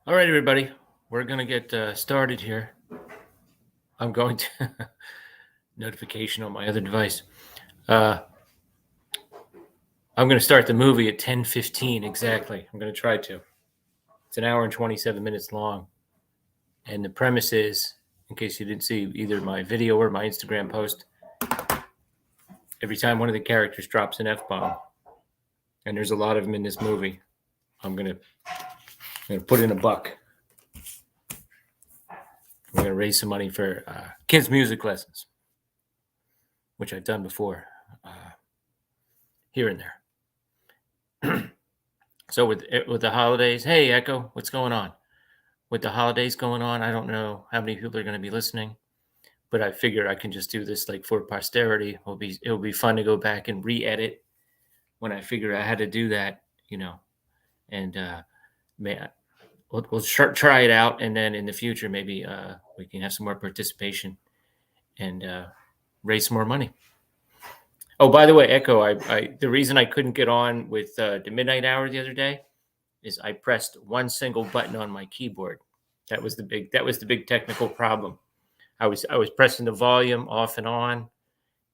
All right, everybody, we're going to get started here. I'm going to notification on my other device. I'm going to start the movie at 10:15 exactly. I'm going to try to. It's an hour and 27 minutes long. And the premise is, in case you didn't see either my video or my Instagram post, every time one of the characters drops an F-bomb, and there's a lot of them in this movie, I'm going to put in a buck. We're going to raise some money for kids' music lessons, which I've done before, here and there. So with the holidays, hey Echo, what's going on? With the holidays going on, I don't know how many people are going to be listening, but I figure I can just do this like for posterity. It'll be fun to go back and re-edit when I figure out how to do that, and we'll try it out, and then in the future maybe we can have some more participation and raise some more money. Oh, by the way, Echo, the reason I couldn't get on with the midnight hour the other day is I pressed one single button on my keyboard. That was the big technical problem. I was pressing the volume off and on,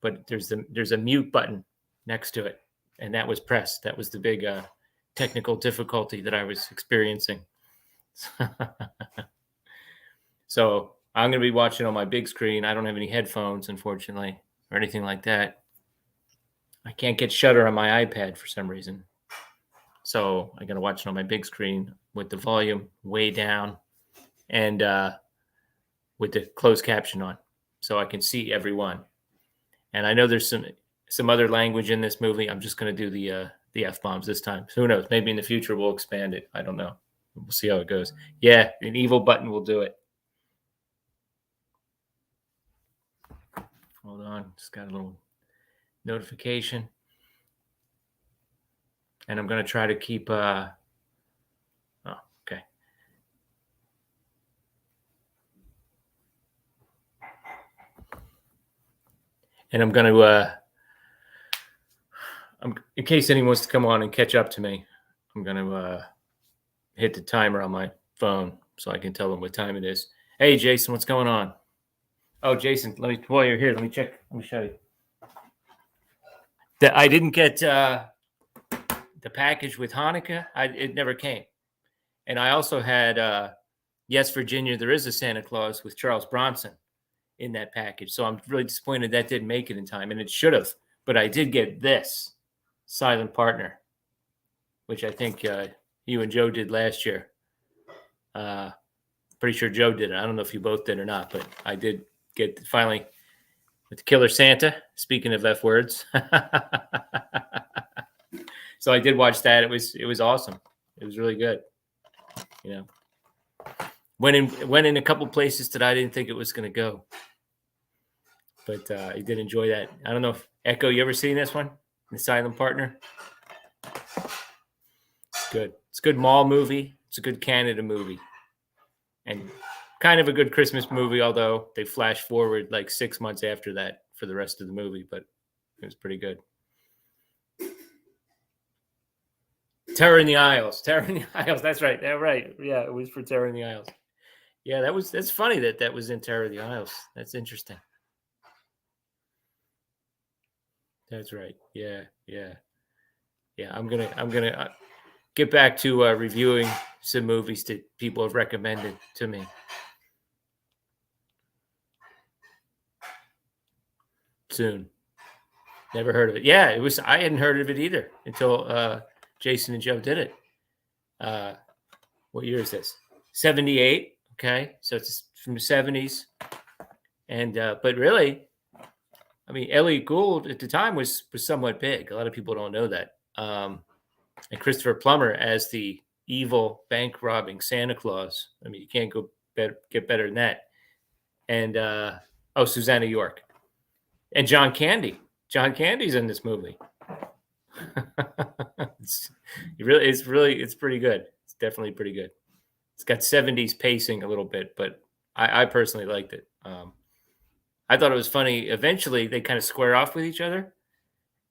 but there's a mute button next to it, and that was pressed. That was the big technical difficulty that I was experiencing. So I'm going to be watching on my big screen. I don't have any headphones, unfortunately, or anything like that. I can't get Shutter on my iPad for some reason. So I'm going to watch it on my big screen with the volume way down and with the closed caption on, so I can see everyone. And I know there's some other language in this movie. I'm just going to do the F-bombs this time. So who knows? Maybe in the future we'll expand it. I don't know. We'll see how it goes. Yeah, an evil button will do it. Hold on. Just got a little notification. And I'm going to try to keep... oh, okay. And I'm going to... in case anyone wants to come on and catch up to me, I'm going to hit the timer on my phone so I can tell them what time it is. Hey, Jason, what's going on? Oh, Jason, while you're here, let me check. Let me show you. That I didn't get the package with Hanukkah. It never came. And I also had Yes, Virginia, There Is a Santa Claus with Charles Bronson in that package. So I'm really disappointed that didn't make it in time, and it should have. But I did get this, Silent Partner, which I think you and Joe did last year. Pretty sure Joe did it. I don't know if you both did or not, but I did get finally with Killer Santa. Speaking of F words, so I did watch that. It was awesome. It was really good. Went in a couple places that I didn't think it was going to go, but I did enjoy that. I don't know if Echo, you ever seen this one, The Silent Partner? It's good. It's a good mall movie. It's a good Canada movie, and kind of a good Christmas movie, although they flash forward like 6 months after that for the rest of the movie, but it was pretty good. Terror in the Isles. Terror in the Isles. That's right. That's right. Yeah, it was for Terror in the Isles. Yeah, that's funny that was in Terror of the Isles. That's interesting. That's right. Yeah. I'm gonna get back to reviewing some movies that people have recommended to me. Soon. Never heard of it. Yeah, it was. I hadn't heard of it either until Jason and Joe did it. What year is this? 78. Okay, so it's from the 70s. And but really, I mean, Elliot Gould at the time was somewhat big. A lot of people don't know that. And Christopher Plummer as the evil bank robbing Santa Claus. I mean, you can't get better than that. And Susanna York and John Candy. John Candy's in this movie. It's pretty good. It's definitely pretty good. It's got 70s pacing a little bit, but I personally liked it. I thought it was funny. Eventually, they kind of square off with each other,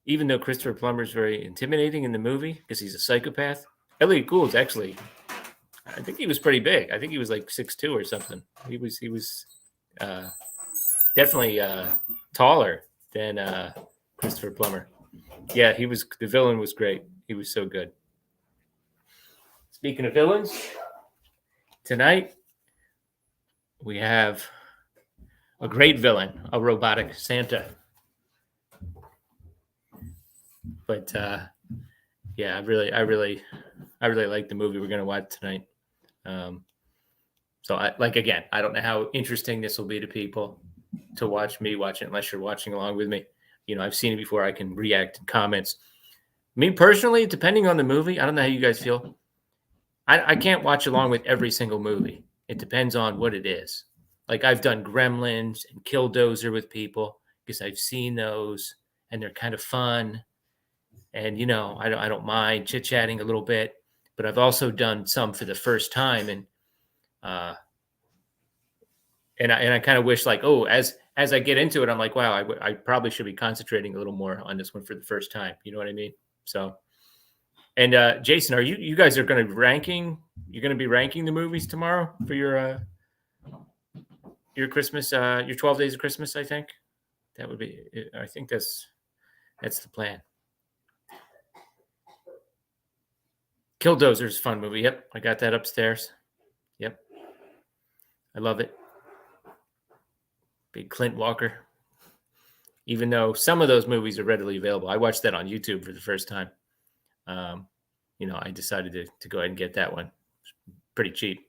even though Christopher Plummer is very intimidating in the movie because he's a psychopath. Elliot Gould's actually I think he was pretty big. I think he was like 6'2" or something. He was definitely taller than Christopher Plummer. Yeah, the villain was great. He was so good. Speaking of villains, tonight we have a great villain, a robotic Santa. But yeah, I really like the movie we're gonna watch tonight. So again, I don't know how interesting this will be to people to watch me watch it unless you're watching along with me. I've seen it before. I can react in comments. Me personally, depending on the movie, I don't know how you guys feel. I can't watch along with every single movie. It depends on what it is. Like I've done Gremlins and Killdozer with people because I've seen those and they're kind of fun. And I don't mind chit chatting a little bit. But I've also done some for the first time, and I kind of wish like, oh, as I get into it, I'm like, wow, I probably should be concentrating a little more on this one for the first time. You know what I mean? So, and Jason, are you guys are going to You're going to be ranking the movies tomorrow for your Christmas, your 12 Days of Christmas? I think that would be. I think that's the plan. Killdozer's a fun movie. Yep, I got that upstairs. Yep, I love it. Big Clint Walker. Even though some of those movies are readily available, I watched that on YouTube for the first time. I decided to go ahead and get that one. It's pretty cheap.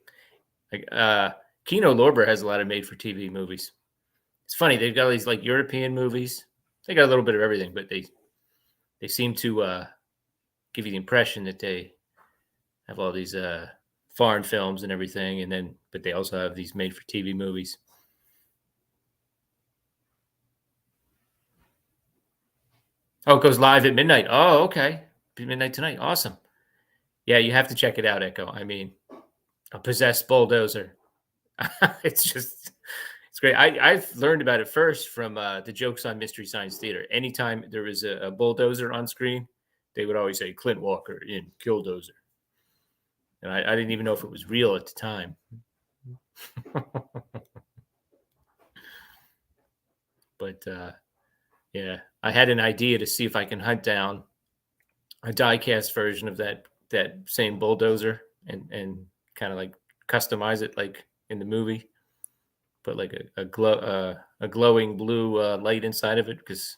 Kino Lorber has a lot of made-for-TV movies. It's funny, they've got all these like European movies. They got a little bit of everything, but they seem to give you the impression that they have all these foreign films and everything, but they also have these made-for-TV movies. Oh, it goes live at midnight. Oh, okay. Midnight tonight. Awesome. Yeah, you have to check it out, Echo. I mean, a possessed bulldozer. It's great. I've learned about it first from the jokes on Mystery Science Theater. Anytime there was a bulldozer on screen, they would always say Clint Walker in Killdozer. And I didn't even know if it was real at the time. But yeah, I had an idea to see if I can hunt down a die-cast version of that same bulldozer and kind of like customize it like in the movie, put like a glowing blue light inside of it, because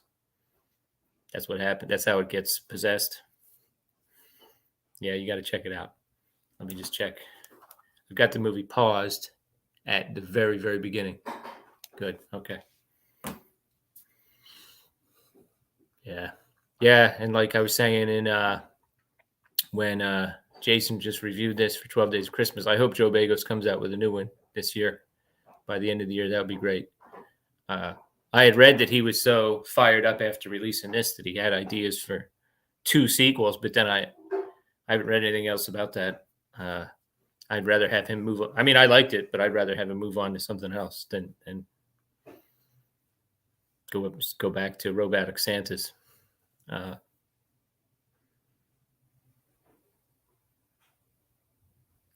that's what happened. That's how it gets possessed. Yeah, you got to check it out. Let me just check. I've got the movie paused at the very, very beginning. Good. Okay. Yeah. And like I was saying when Jason just reviewed this for 12 Days of Christmas, I hope Joe Bagos comes out with a new one this year. By the end of the year, that would be great. I had read that he was so fired up after releasing this that he had ideas for 2 sequels, but then I haven't read anything else about that. I'd rather have him move on. I mean, I liked it, but I'd rather have him move on to something else than go back to Robotic Santas.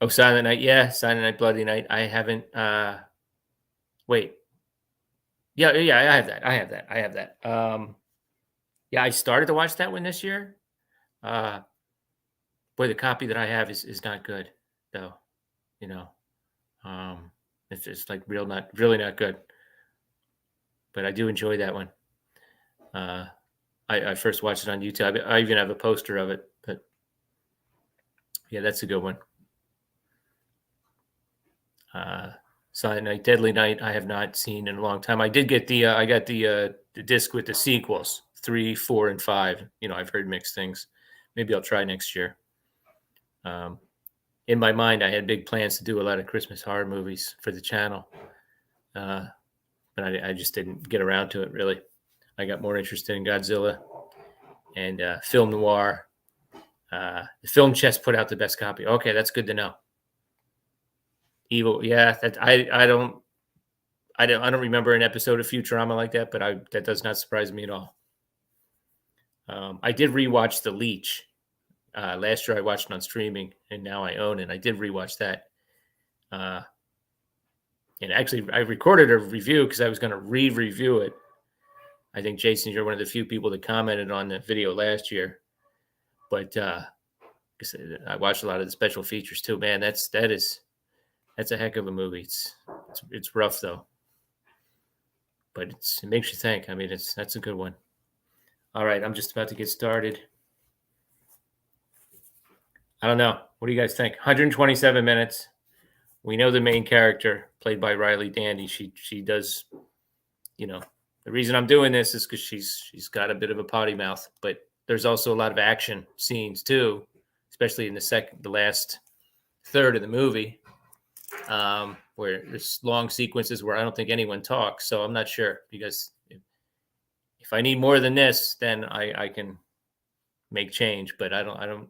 Silent Night. Yeah, Silent Night, Bloody Night. I haven't. Wait. Yeah, I have that. Yeah, I started to watch that one this year. Boy, the copy that I have is not good, though. It's just like really not good. But I do enjoy that one. I first watched it on YouTube. I even have a poster of it. But yeah, that's a good one. Silent Night, Deadly Night, I have not seen in a long time. I did get the disc with the sequels, 3, 4, and 5. I've heard mixed things. Maybe I'll try next year. In my mind, I had big plans to do a lot of Christmas horror movies for the channel, but I just didn't get around to it, really. I got more interested in Godzilla and film noir. The Film Chest put out the best copy. Okay, that's good to know. Evil, yeah. That I don't remember an episode of Futurama like that, but that does not surprise me at all. I did rewatch The Leech Last year I watched it on streaming, and now I own it. I did rewatch that. And actually, I recorded a review because I was going to re-review it. I think, Jason, you're one of the few people that commented on the video last year. But I watched a lot of the special features too. Man, that's a heck of a movie. It's rough though, but it makes you think. I mean, that's a good one. All right, I'm just about to get started. I don't know. What do you guys think? 127 minutes. We know the main character, played by Riley Dandy. She does, the reason I'm doing this is because she's got a bit of a potty mouth, but there's also a lot of action scenes too, especially in the last third of the movie, where there's long sequences where I don't think anyone talks. So I'm not sure, because if I need more than this, then I can make change, but I don't,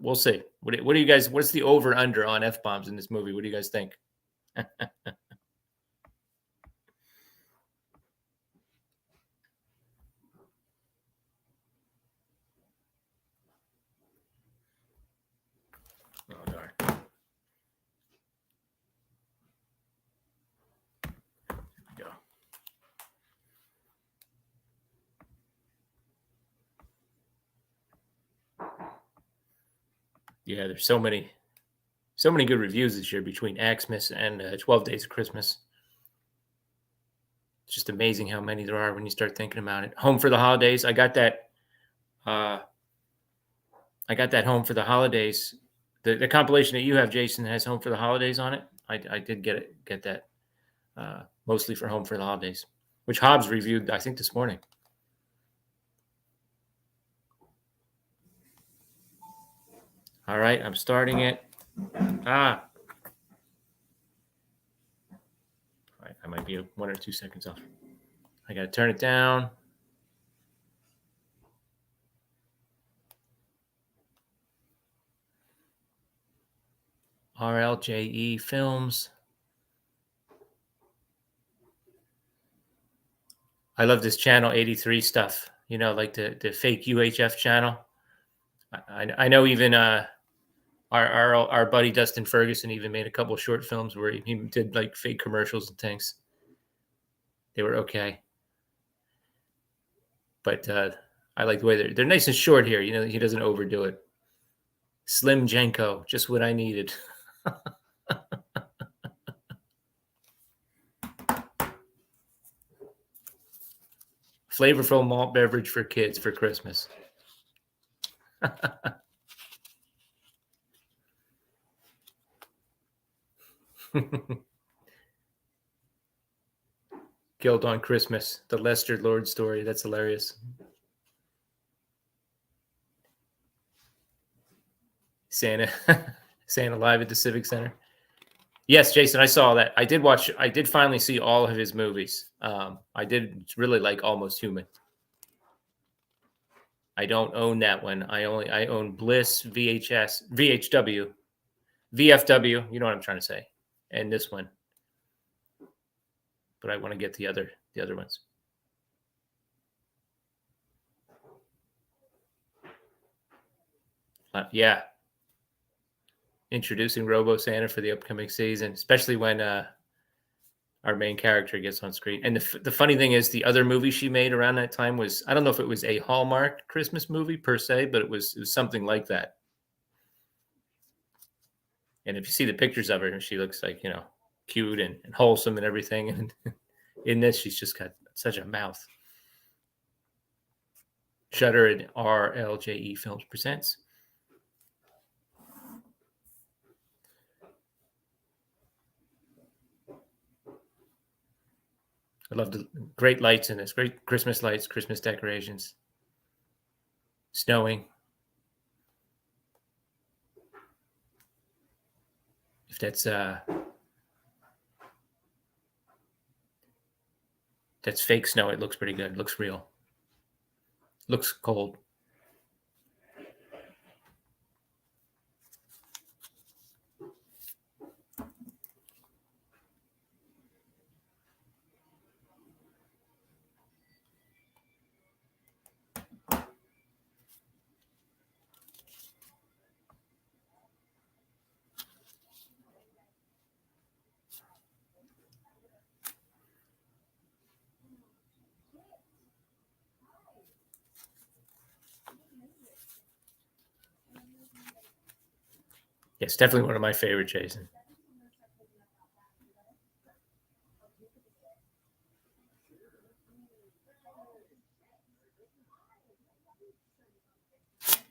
we'll see. What do you guys, what's the over under on F-bombs in this movie? What do you guys think? Oh, darn. Go. Yeah, there's so many good reviews this year between Xmas and 12 Days of Christmas. It's just amazing how many there are when you start thinking about it. Home for the Holidays. I got that Home for the Holidays. The compilation that you have, Jason, has Home for the Holidays on it. I did get that mostly for Home for the Holidays, which Hobbs reviewed, I think, this morning. All right, I'm starting it. All right, I might be 1 or 2 seconds off. I got to turn it down. RLJE Films. I love this channel 83 stuff, like the fake UHF channel. I know even our buddy Dustin Ferguson even made a couple of short films where he did like fake commercials and things. They were okay. But I like the way they're nice and short here. He doesn't overdo it. Slim Jenko, just what I needed. Flavorful malt beverage for kids for Christmas. Killed on Christmas, the Lester Lord story. That's hilarious. Santa live at the Civic Center. Yes, Jason, I saw that. I did finally see all of his movies. I did really like Almost Human. I don't own that one. I own Bliss, VHW, VFW. You know what I'm trying to say, and this one. But I want to get the other ones. Yeah. Introducing Robo Santa for the upcoming season, especially when our main character gets on screen. And the funny thing is, the other movie she made around that time was, I don't know if it was a Hallmark Christmas movie per se, but it was something like that. And if you see the pictures of her, she looks like, cute and wholesome and everything. And in this, she's just got such a mouth. Shudder and RLJE Films presents. I love the great lights in this. Great Christmas lights, Christmas decorations. Snowing. If that's fake snow, it looks pretty good. It looks real. Looks cold. Yes, definitely one of my favorite, Jason.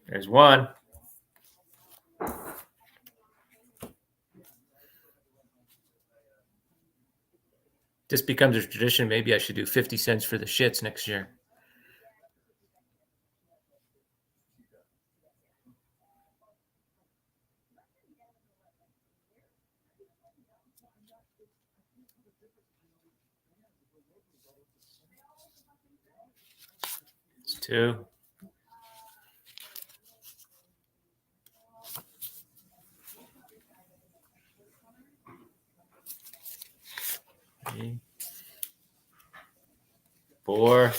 There's one. This becomes a tradition. Maybe I should do 50 cents for the shits next year. It's two. Three. Four.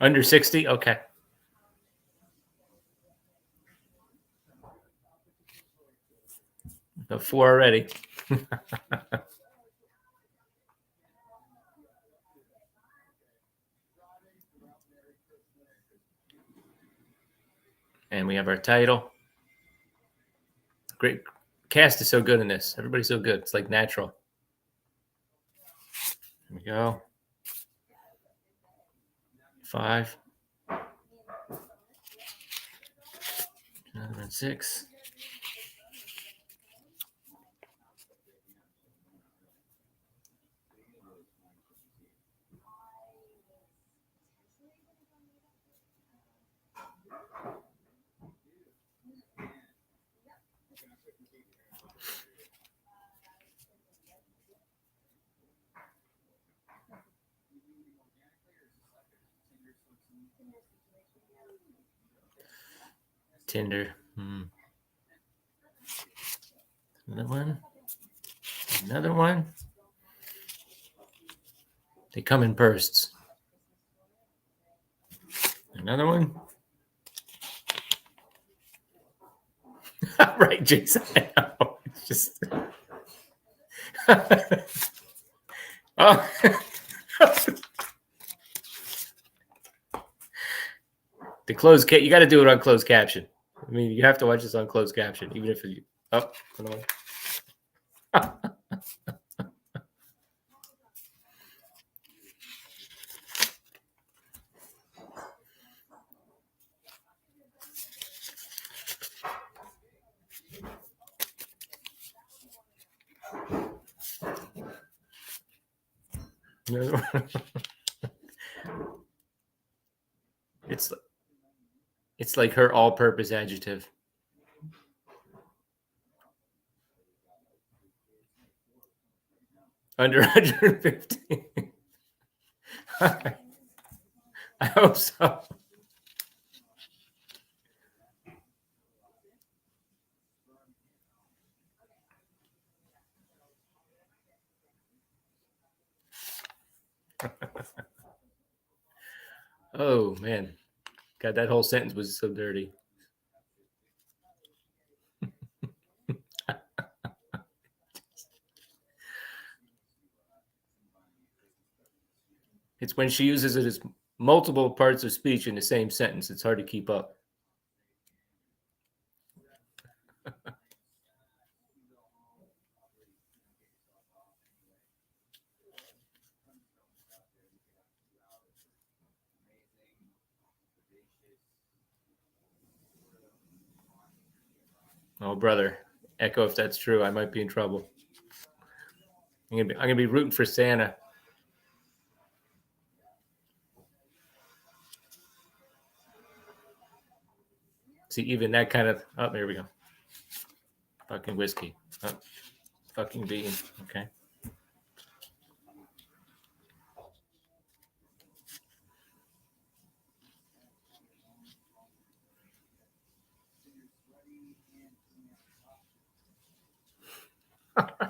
Under 60? Okay. The four already. And we have our title. Great. Cast is so good in this. Everybody's so good. It's like natural. Here we go. 5. Another one, 6. Tinder. Another one. Another one. They come in bursts. Another one. Right, Jason. I know. It's just. Oh. The closed you got to do it on closed caption. I mean, you have to watch this on closed caption, even if you. Oh, it's like her all-purpose adjective. Under 150. I hope so. Oh man, God, that whole sentence was so dirty. It's when she uses it as multiple parts of speech in the same sentence. It's hard to keep up. Oh, brother. Echo, if that's true, I might be in trouble. I'm gonna be rooting for Santa. See, even that kind of. Oh, there we go. Fucking whiskey. Oh, fucking bean. Okay.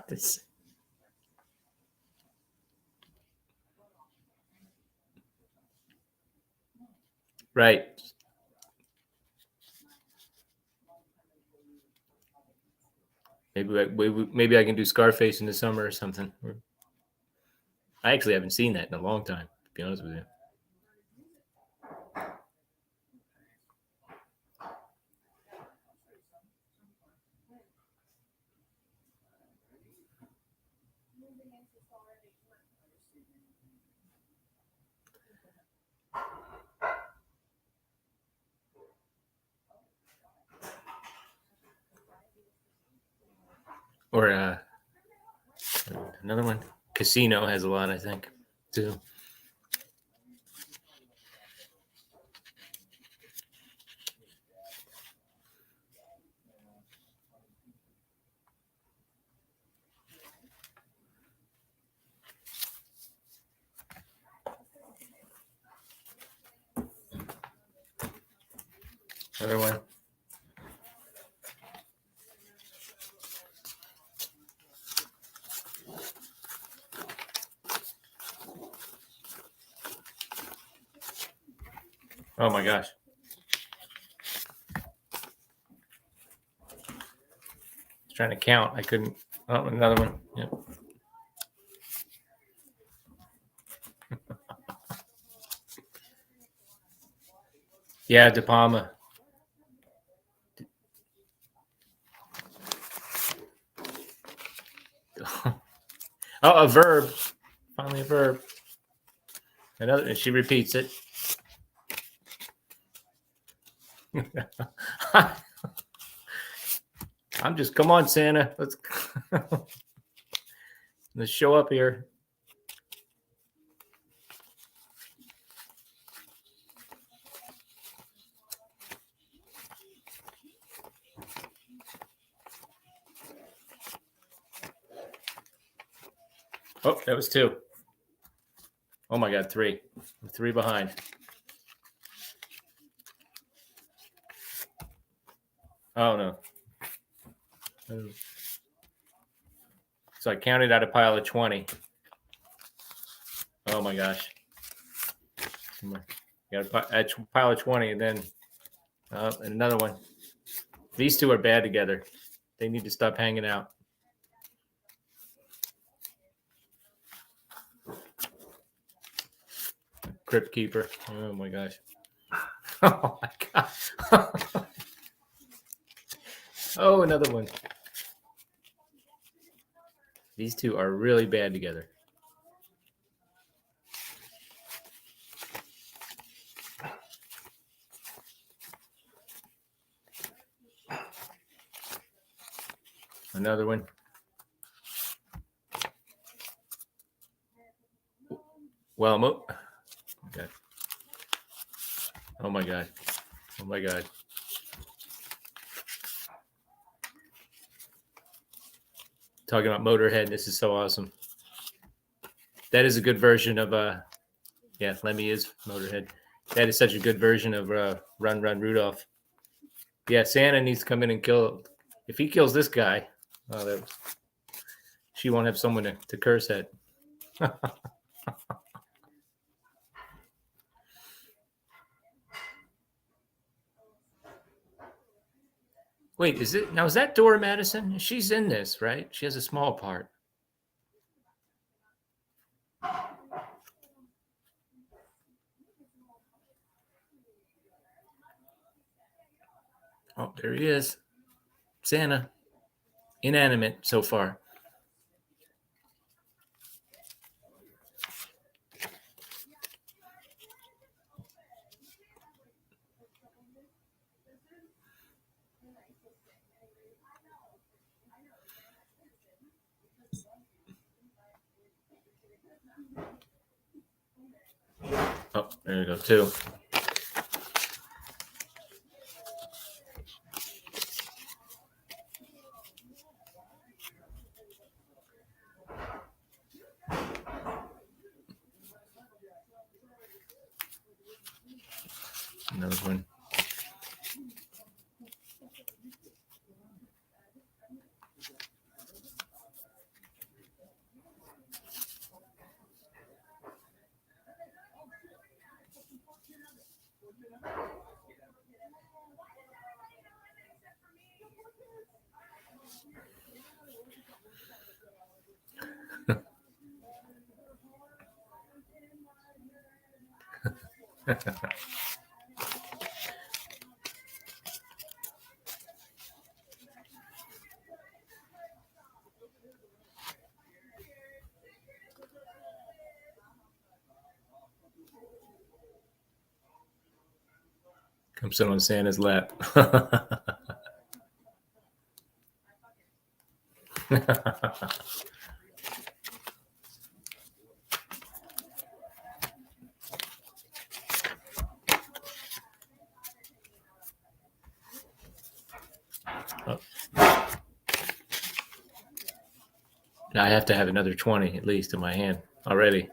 This. Right. Maybe I can do Scarface in the summer or something. I actually haven't seen that in a long time, to be honest with you. Or another one. Casino has a lot, I think, too. Another one. Oh my gosh. I was trying to count. I couldn't. Oh, another one. Yep. Yeah, De Palma. Oh, a verb. Finally, a verb. Another. And she repeats it. I'm just. Come on, Santa. Let's show up here. Oh, that was two. Oh my God, three. I'm three behind. Oh no. So I counted out a pile of 20. Oh my gosh. Got a pile of 20 and then and another one. These two are bad together. They need to stop hanging out. Crypt Keeper. Oh my gosh. Oh my God. Oh, another one. These two are really bad together. Another one. Well, okay. Oh my God. Oh my God. Talking about Motorhead. This is so awesome. That is a good version of yeah, Lemmy is Motorhead. That is such a good version of Run Run Rudolph. Yeah, Santa needs to come in and kill. If he kills this guy, she won't have someone to curse at. Wait, is that Dora Madison? She's in this, right? She has a small part. Oh, there he is. Santa. Inanimate so far. Oh, there you go, too. Another one. Come sit on Santa's lap. Oh. Now I have to have another 20 at least in my hand already.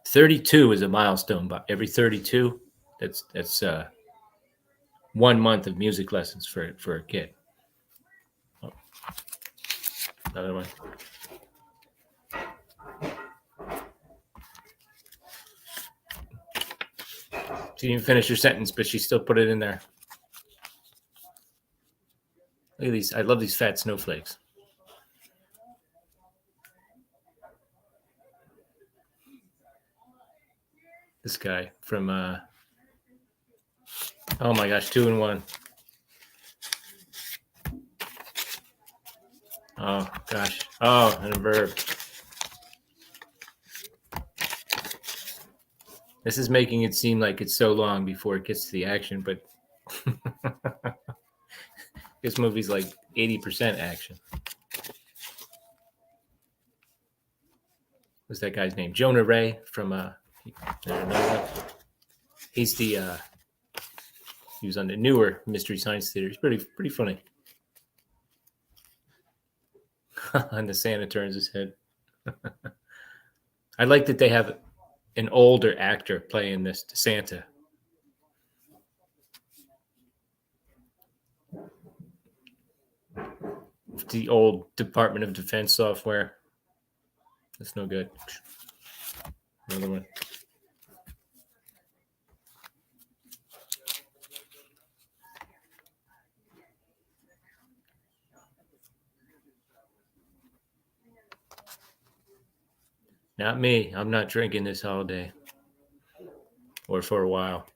32 is a milestone, but every 32, that's 1 month of music lessons for a kid. Oh. Another one. She didn't finish her sentence, but she still put it in there. Look at these. I love these fat snowflakes. This guy from, oh my gosh, 2 in 1. Oh gosh. Oh, and a verb. This is making it seem like it's so long before it gets to the action, but this movie's like 80% action. What's that guy's name? Jonah Ray from he's the he was on the newer Mystery Science Theater. It's pretty funny. And the Santa turns his head. I like that they have an older actor playing this Santa. The old Department of Defense software. That's no good. Another one. Not me. I'm not drinking this holiday or for a while.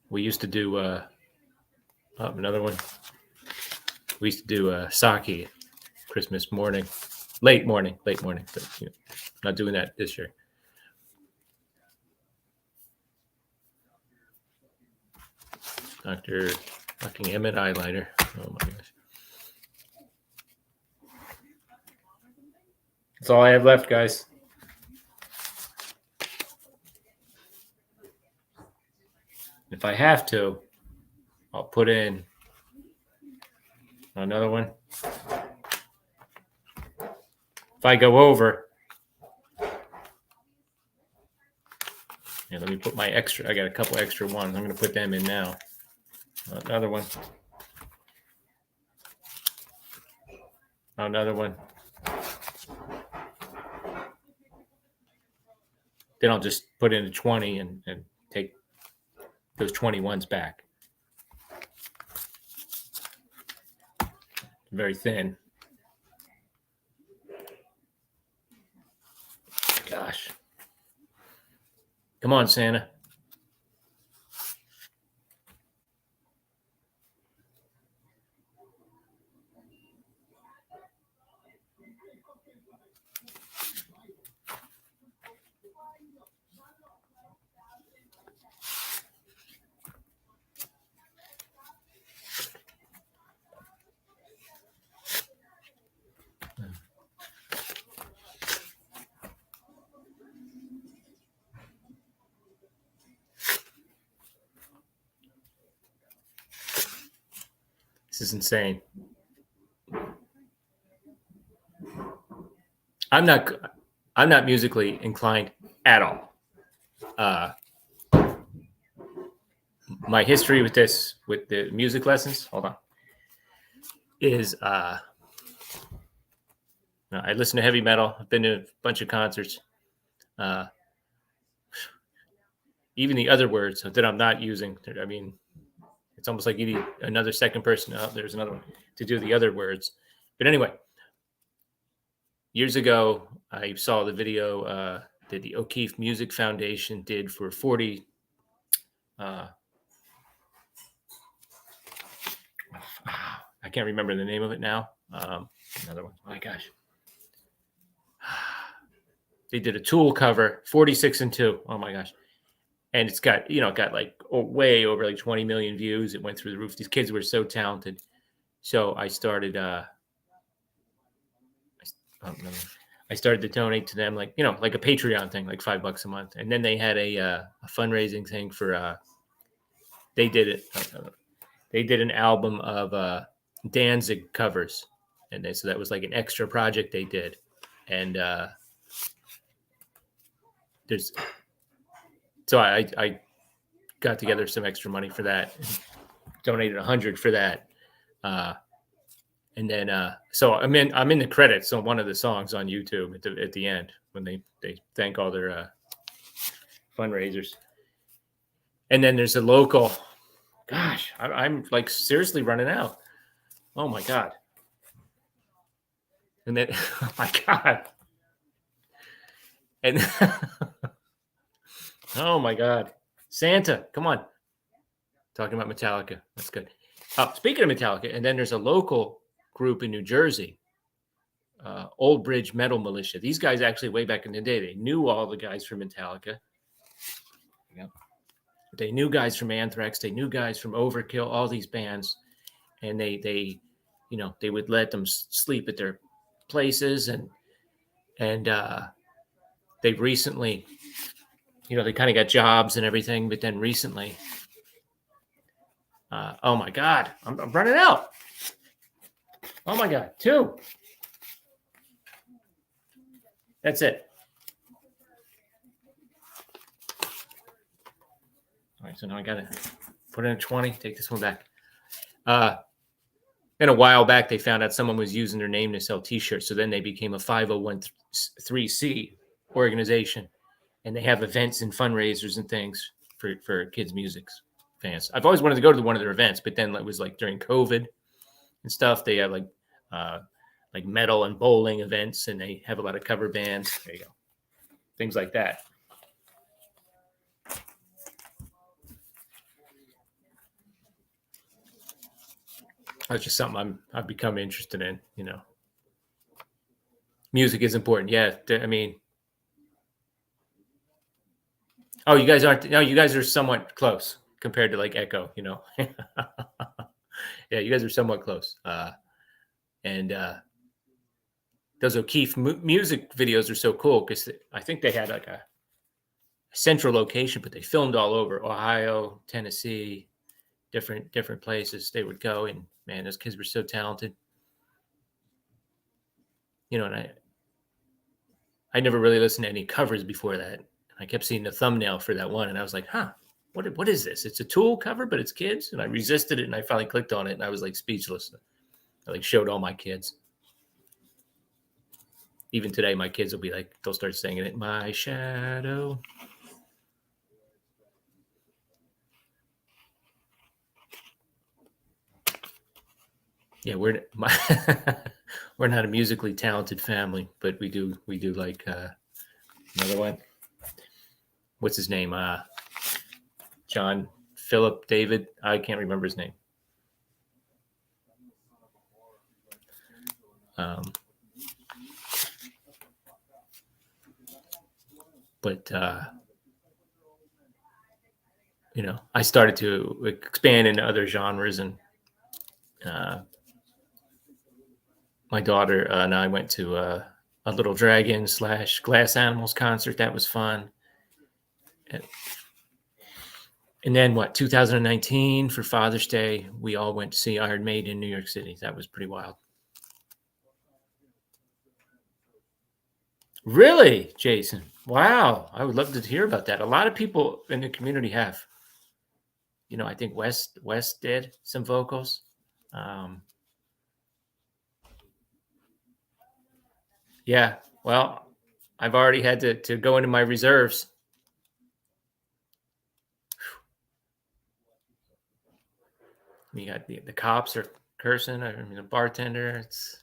We used to do another one. We used to do sake Christmas morning, late morning, but not doing that this year. Dr. fucking Emmett eyeliner. Oh my gosh. That's all I have left, guys. If I have to, I'll put in another one. If I go over, let me put my extra. I got a couple extra ones. I'm going to put them in now. Another one. Another one. Then I'll just put in a 20 and take those 21s back. Very thin. Gosh. Come on, Santa. This is insane. I'm not musically inclined at all. My history with the music lessons, hold on, is I listen to heavy metal. I've been to a bunch of concerts. Even the other words that I'm not using, I mean, it's almost like you need another second person. Oh, there's another one to do the other words. But anyway, years ago, I saw the video that the O'Keefe Music Foundation did for 40. I can't remember the name of it now. Another one. Oh my gosh. They did a Tool cover, 46 and 2. Oh my gosh. and it's got got like way over like 20 million views. It went through the roof. These kids were so talented. So I started um, I started to donate to them, like like a Patreon thing, like $5 a month. And then they had a fundraising thing for they did it. They did an album of Danzig covers, and so that was like an extra project they did. And there's so I got together some extra money for that, donated 100 for that. And then so I'm in the credits on one of the songs on YouTube at the end when they thank all their fundraisers. And then there's a local. Gosh, I'm like seriously running out. Oh my god. And then oh my god. And oh my god. Santa, come on. Talking about Metallica. That's good. Speaking of Metallica, and then there's a local group in New Jersey, Old Bridge Metal Militia. These guys actually, way back in the day, they knew all the guys from Metallica. Yeah. They knew guys from Anthrax. They knew guys from Overkill. All these bands, and they they would let them sleep at their places, and they recently, they kind of got jobs and everything, but then recently. Oh my God, I'm running out. Oh my God, 2. That's it. All right, so now I got to put in a 20, take this one back. And a while back, they found out someone was using their name to sell T-shirts. So then they became a 501c organization, and they have events and fundraisers and things for kids' music fans. I've always wanted to go to one of their events, but then it was like during COVID and stuff. They have like metal and bowling events, and they have a lot of cover bands. There you go, things like that. That's just something I've become interested in. Music is important. Yeah, I mean, oh, you guys aren't. No, you guys are somewhat close compared to like Echo. Yeah, you guys are somewhat close. And those O'Keefe music videos are so cool because I think they had like a central location, but they filmed all over Ohio, Tennessee, different places they would go. And man, those kids were so talented. And I never really listened to any covers before that. I kept seeing the thumbnail for that one, and I was like, huh, what is this? It's a Tool cover, but it's kids. And I resisted it, and I finally clicked on it, and I was like speechless. I like showed all my kids. Even today, my kids will be like, they'll start singing it, My Shadow. Yeah, we're not a musically talented family, but we do like another one. What's his name? John Philip David. I can't remember his name. But I started to expand into other genres, and my daughter and I went to a Little Dragon / Glass Animals concert. That was fun. And then 2019 for Father's Day, we all went to see Iron Maiden in New York City. That was pretty wild. Really, Jason? Wow. I would love to hear about that. A lot of people in the community have. I think West did some vocals. Yeah. Well, I've already had to go into my reserves. You got the cops are cursing. I mean, the bartender. It's.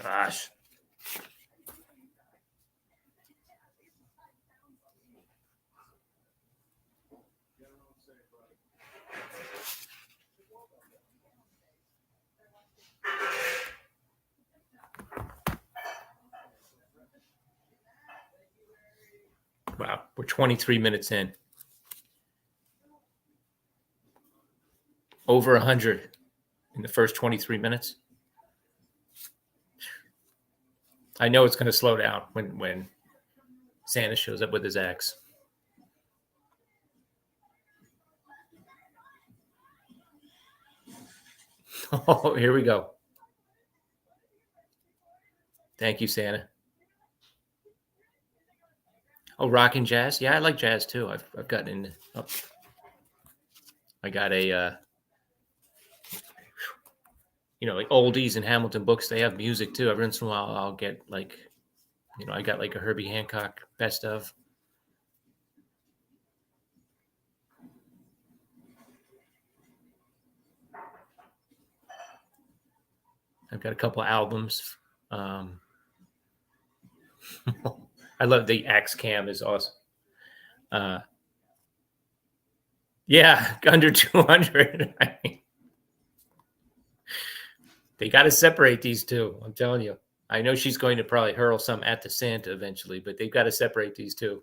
Gosh. Wow, we're 23 minutes in. Over 100 in the first 23 minutes. I know it's going to slow down when Santa shows up with his axe. Oh, here we go. Thank you, Santa. Oh, rock and jazz. Yeah, I like jazz too. I've gotten into. Oh, I got a like oldies and Hamilton books. They have music too. Every once in a while, I'll get like, I got like a Herbie Hancock best of. I've got a couple albums. I love the Axe Cam is awesome. Yeah, under 200. I mean, they got to separate these two. I'm telling you. I know she's going to probably hurl some at the Santa eventually, but they've got to separate these two.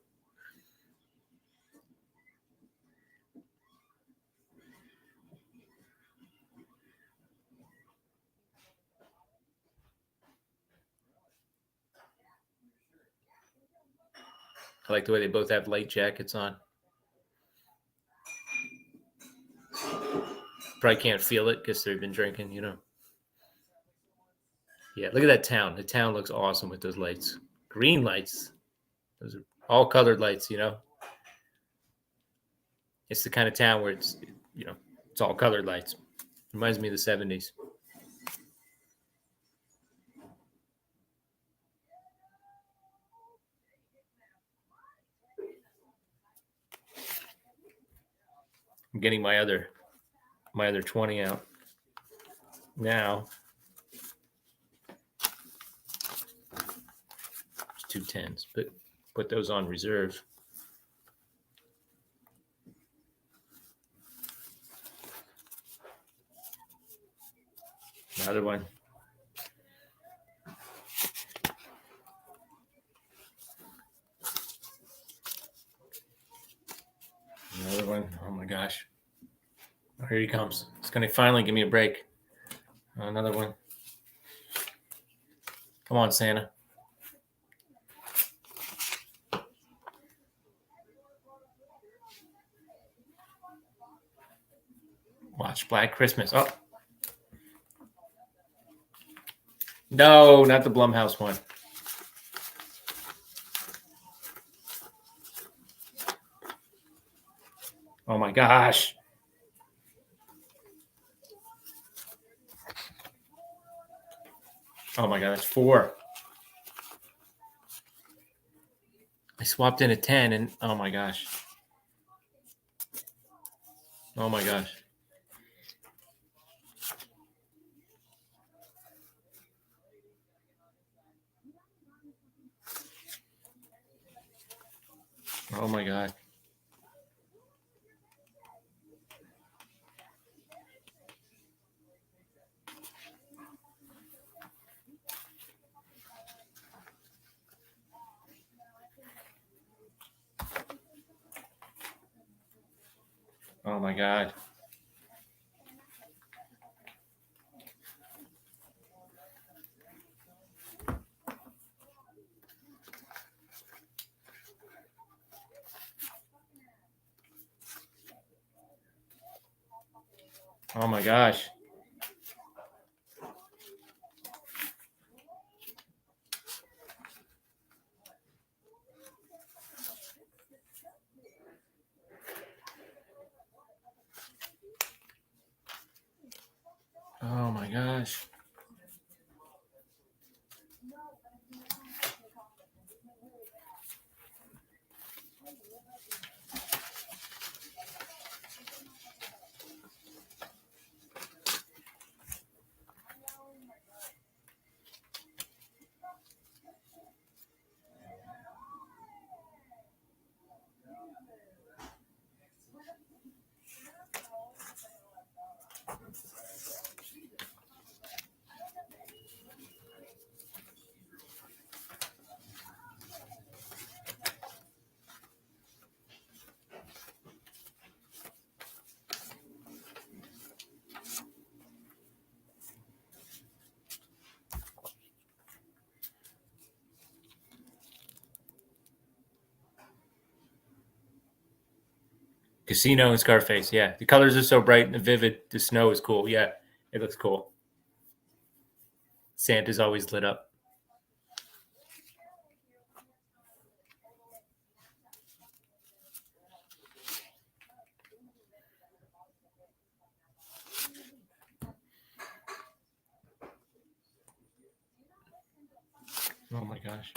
I like the way they both have light jackets on. Probably can't feel it because they've been drinking, Yeah, look at that town. The town looks awesome with those lights. Green lights. Those are all colored lights, It's the kind of town where it's, it's all colored lights. Reminds me of the 70s. I'm getting my other 20 out now. It's 2 10s, but put those on reserve. Another one. Another one. Oh my gosh. Oh, here he comes. It's going to finally give me a break. Another one. Come on, Santa. Watch Black Christmas. Oh. No, not the Blumhouse one. Oh my gosh. Oh my god, that's 4. I swapped in a 10 and oh my gosh. Oh my gosh. Oh my god. Oh my god. Oh my gosh. Oh my gosh. Casino and Scarface. Yeah, the colors are so bright and vivid. The snow is cool. Yeah, it looks cool. Santa's always lit up. Oh my gosh.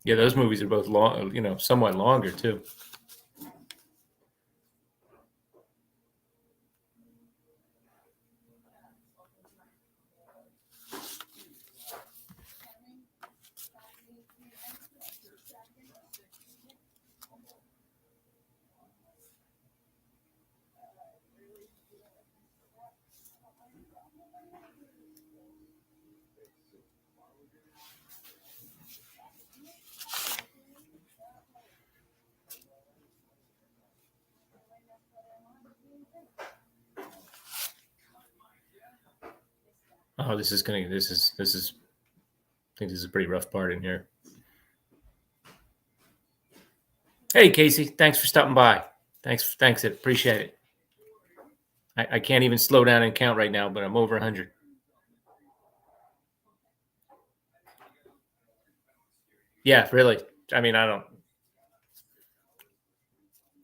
Yeah, those movies are both long, somewhat longer too. Oh, this is. I think this is a pretty rough part in here. Hey, Casey, thanks for stopping by. Thanks, appreciate it. I can't even slow down and count right now, but I'm over 100. Yeah, really. I mean, I don't.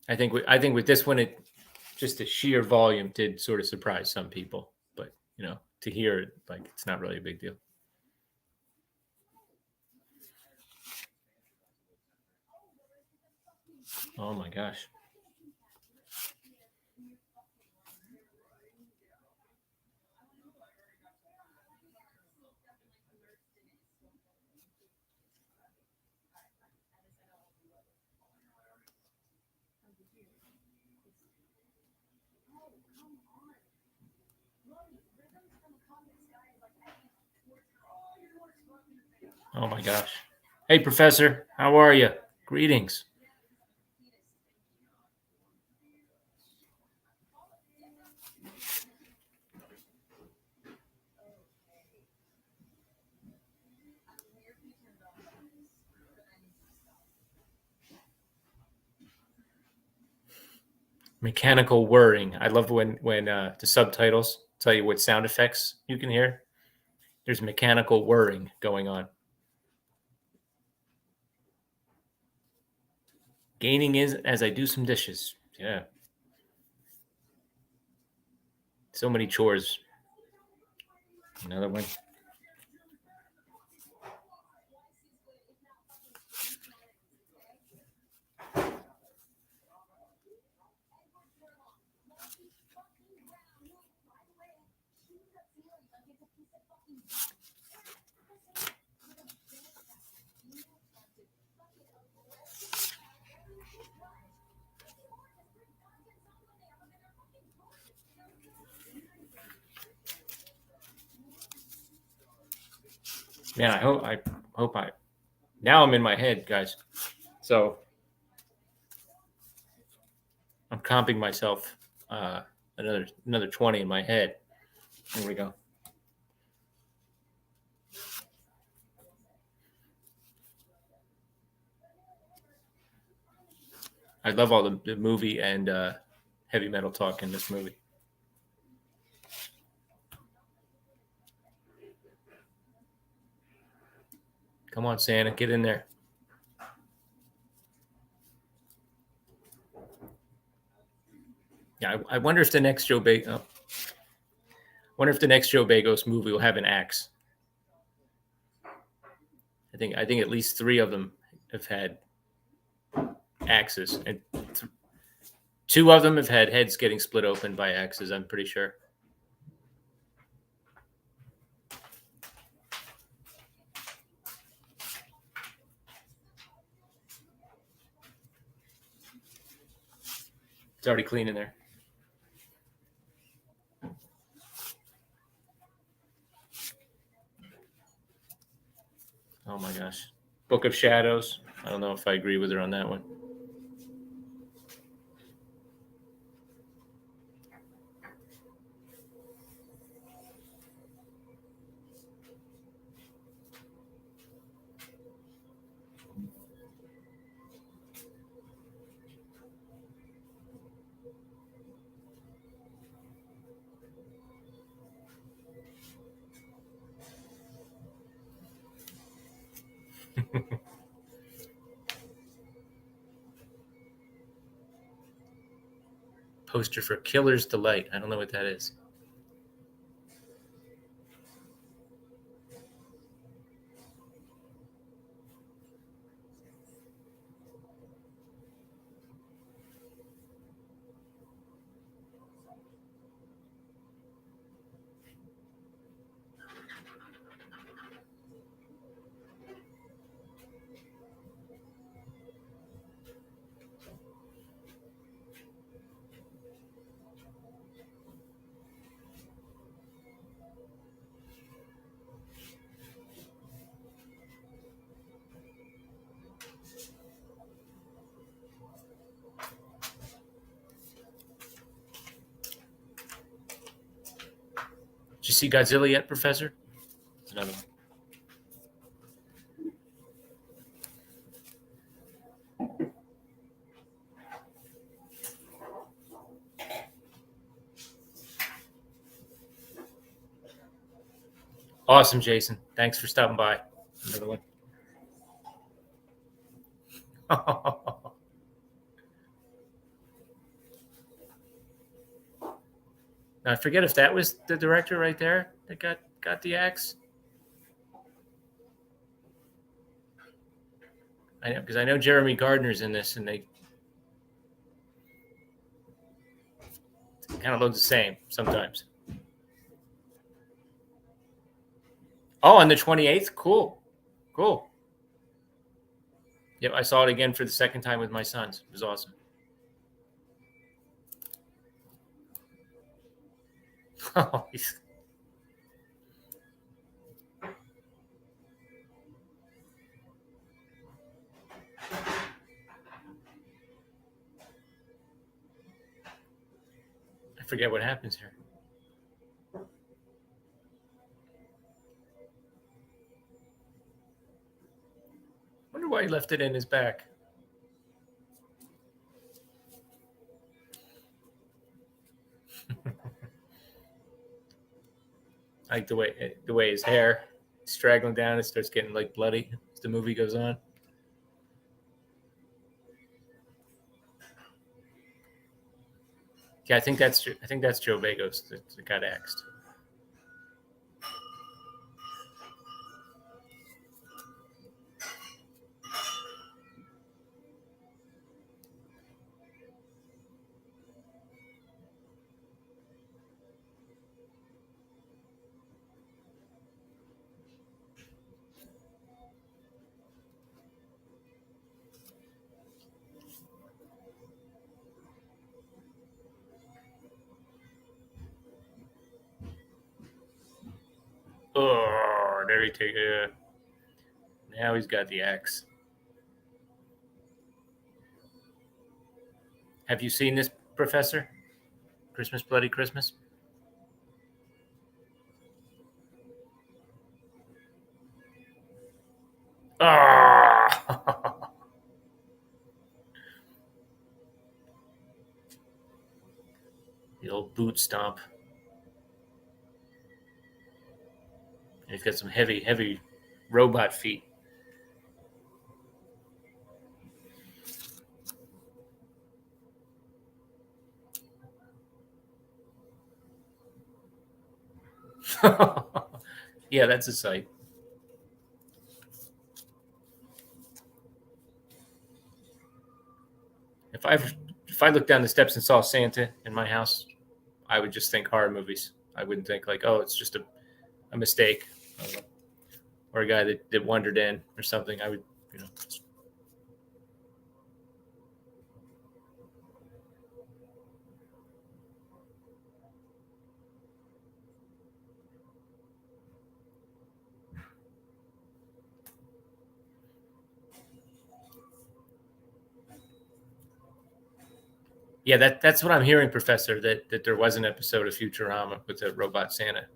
I think with this one, it just the sheer volume did sort of surprise some people, but to hear it, like, it's not really a big deal. Oh my gosh. Oh my gosh. Hey, Professor, how are you? Greetings. Mechanical whirring. I love when the subtitles tell you what sound effects you can hear. There's mechanical whirring going on. Gaining is as I do some dishes. Yeah. So many chores. Another one. Man, I hope I now I'm in my head, guys. So I'm comping myself another 20 in my head. Here we go. I love all the movie and heavy metal talk in this movie. Come on, Santa, get in there. Yeah, I wonder if the next Joe Bagos. Wonder if the next Joe Bagos movie will have an axe. I think at least 3 of them have had axes, and 2 of them have had heads getting split open by axes. I'm pretty sure. It's already clean in there. Oh my gosh. Book of Shadows. I don't know if I agree with her on that one. Poster for Killer's Delight. I don't know what that is. Did you see Godzilla yet, Professor? Another one. Awesome, Jason. Thanks for stopping by. Another one. Now, I forget if that was the director right there that got the axe. I know, because I know Jeremy Gardner's in this, and they kind of look the same sometimes. Oh, on the 28th? Cool. Cool. Yep, I saw it again for the second time with my sons. It was awesome. Oh, I forget what happens here. Wonder why he left it in his back. I like the way his hair is straggling down. It starts getting like bloody as the movie goes on. Yeah, I think that's Joe Bagos that got axed. Oh, there he take. Now he's got the axe. Have you seen this, Professor? Christmas, Bloody Christmas. Oh! The old boot stomp. He's got some heavy robot feet. Yeah, that's a sight. If I looked down the steps and saw Santa in my house, I would just think horror movies. I wouldn't think like, oh, it's just a mistake, or a guy that wandered in or something. I would, you know. Yeah, that's what I'm hearing, Professor. That there was an episode of Futurama with a robot Santa.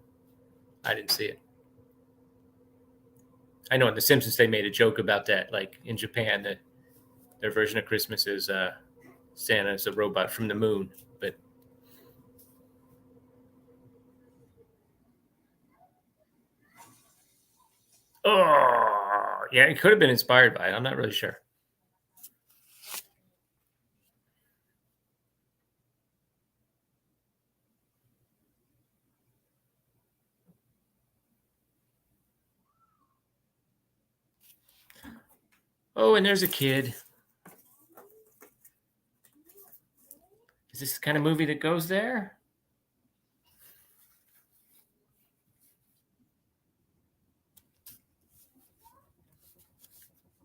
I didn't see it. I know in The Simpsons they made a joke about that. Like in Japan, that their version of Christmas is Santa is a robot from the moon. But oh, yeah, it could have been inspired by it. I'm not really sure. Oh, and there's a kid. Is this the kind of movie that goes there?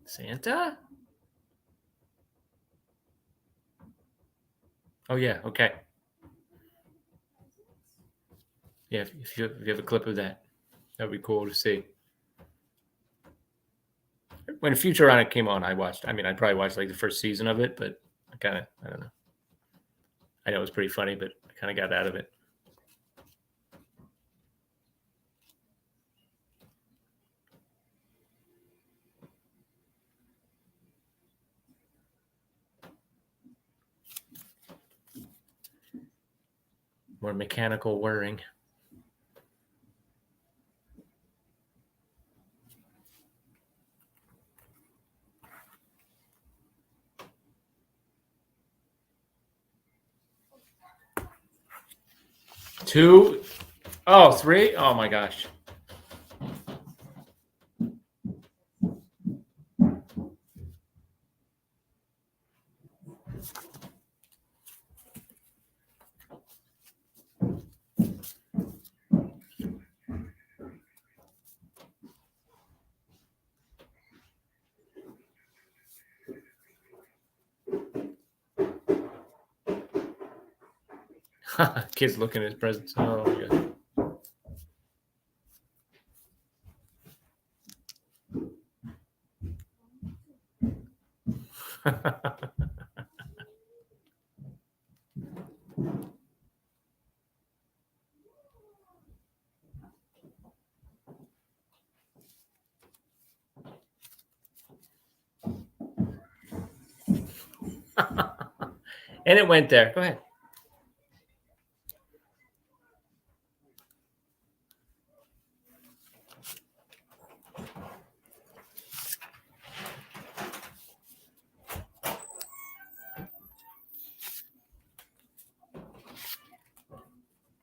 Santa? Oh yeah, okay. Yeah, if you have a clip of that, that'd be cool to see. When Futurama came on, I watched. I mean, I probably watched like the first season of it, but I don't know. I know it was pretty funny, but I kind of got out of it. More mechanical whirring. Two, oh, three. Oh my gosh. Kids looking at his presents. Oh my god. And it went there. Go ahead.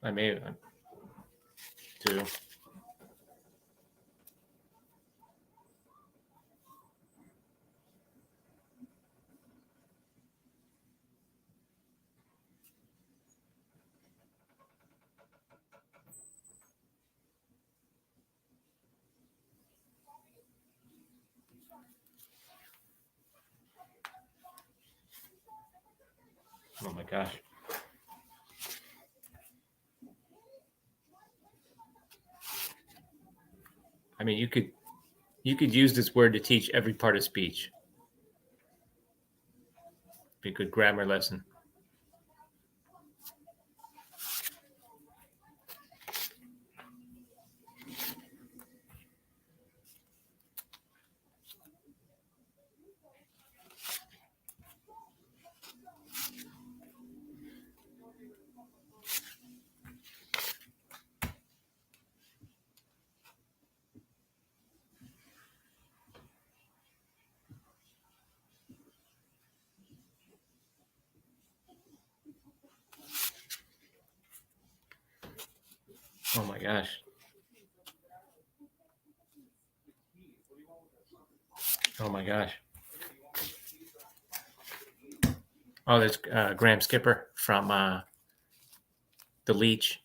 I may have two. Oh my gosh. I mean, you could use this word to teach every part of speech. Be a good grammar lesson. Oh my gosh. Oh my gosh. Oh, there's Graham Skipper from The Leech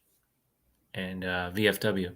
and VFW.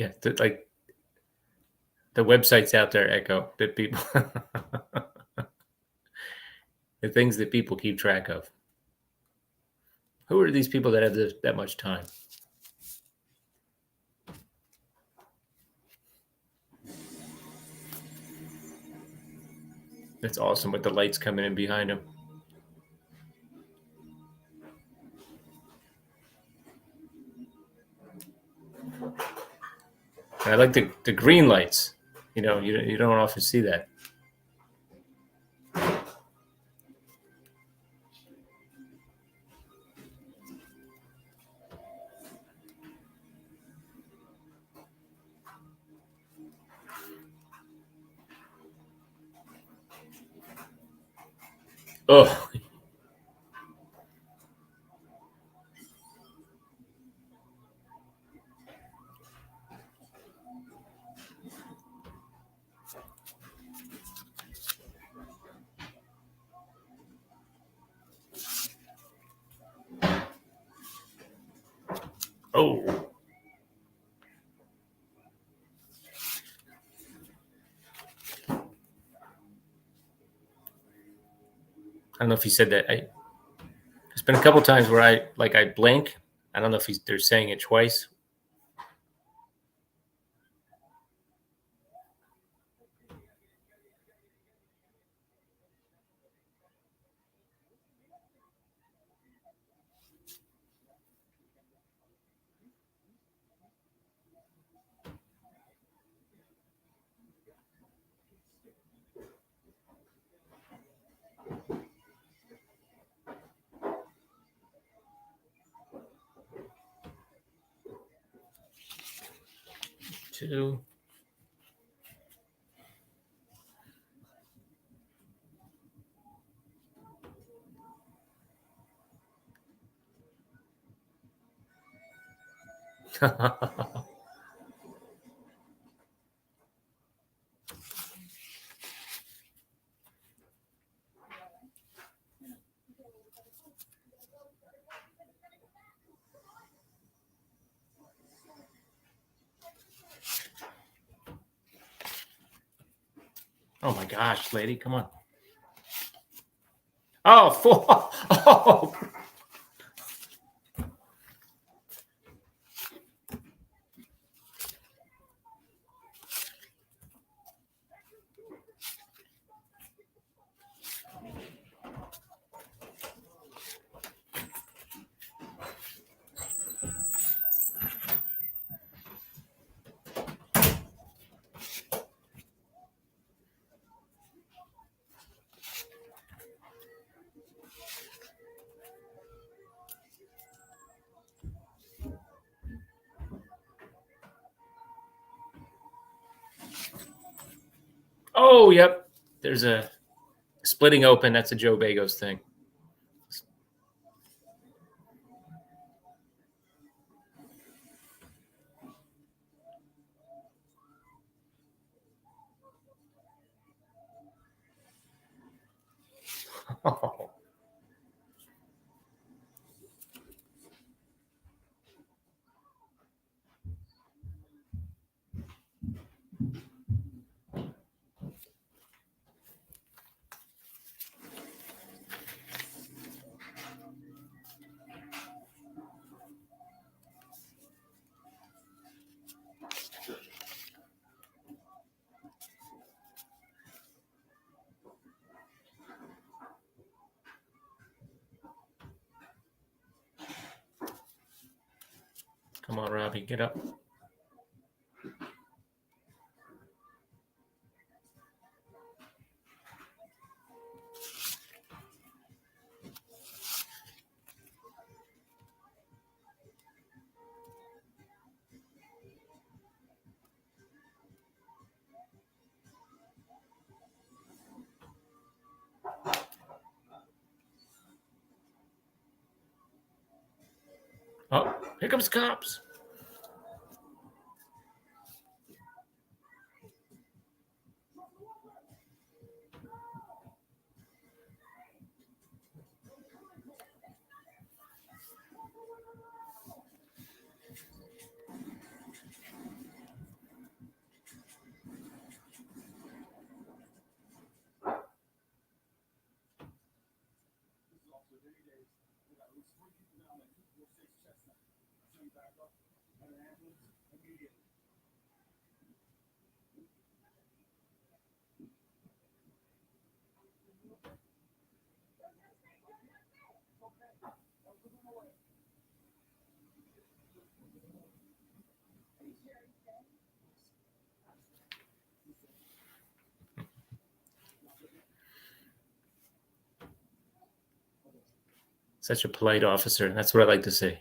Yeah, like the websites out there echo that people, the things that people keep track of. Who are these people that have that much time? It's awesome with the lights coming in behind them. And I like the green lights. You know, you don't often see that. Oh, oh. I don't know if he said that. There's been a couple times where I blink. I don't know if they're saying it twice. Two. Oh my gosh, lady, come on. Oh, four. Oh. Oh, yep. There's a splitting open. That's a Joe Bagos thing. Oh. Come on, Robbie, get up. Oh, here comes cops. Such a polite officer. That's what I like to say.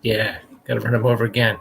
Yeah, got to run him over again.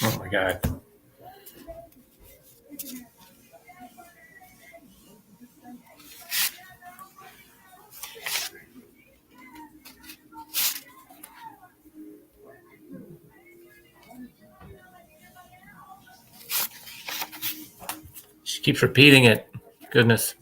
Oh my God. She keeps repeating it. Goodness.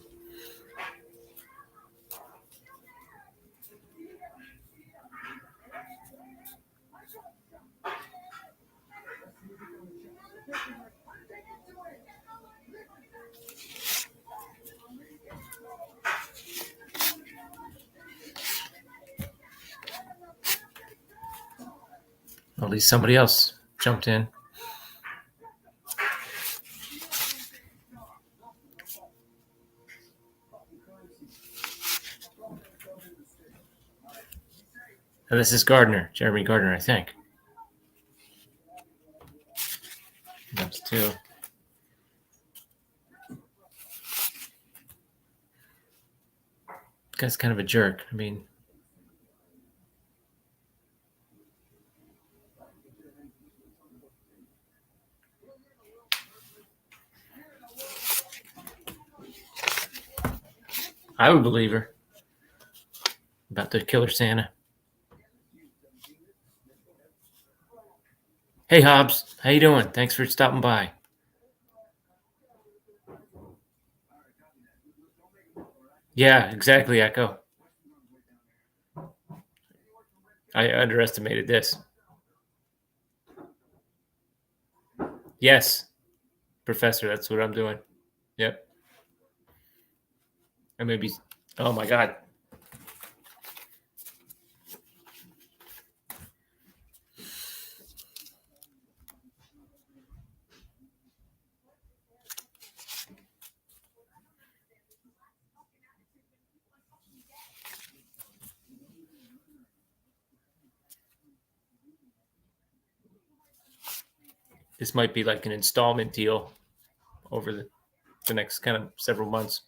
At least somebody else jumped in. And this is Gardner, Jeremy Gardner, I think. That's two. Guy's kind of a jerk. I mean, I would believe her about the killer Santa. Hey, Hobbs, how you doing? Thanks for stopping by. Yeah, exactly, Echo. I underestimated this. Yes, Professor, that's what I'm doing. Yep. And maybe, oh my God. This might be like an installment deal over the next kind of several months.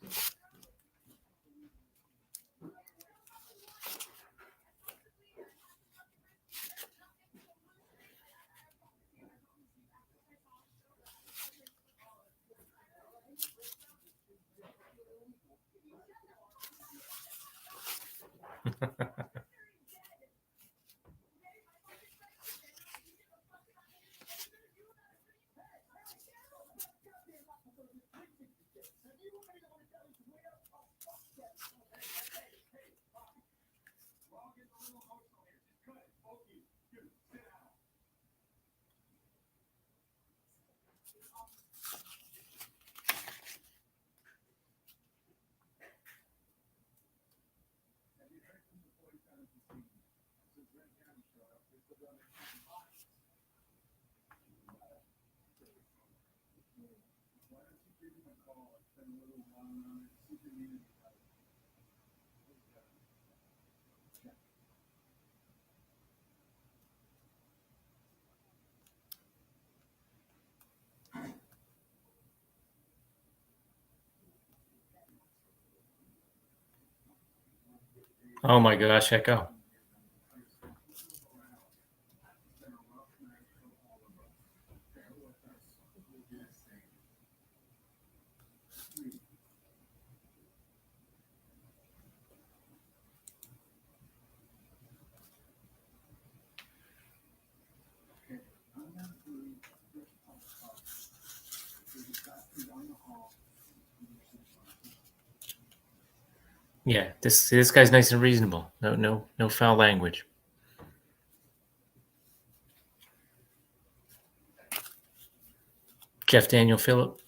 Oh my gosh, Echo. Yeah, this guy's nice and reasonable. No foul language. Jeff Daniel Phillip.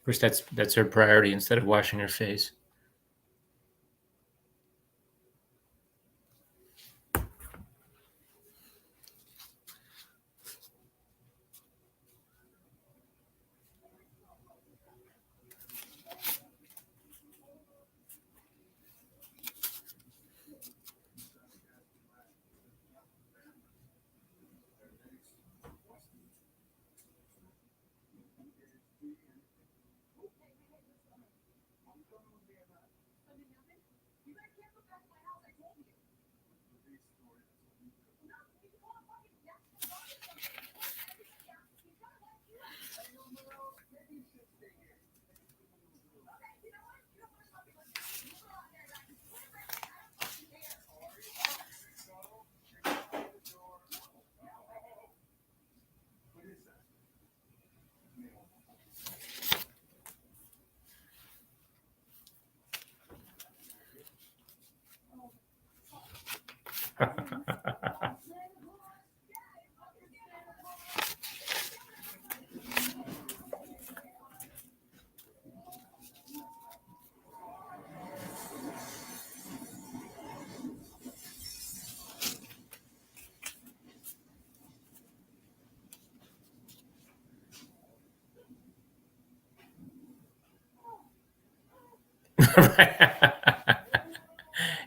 Of course, that's her priority instead of washing her face.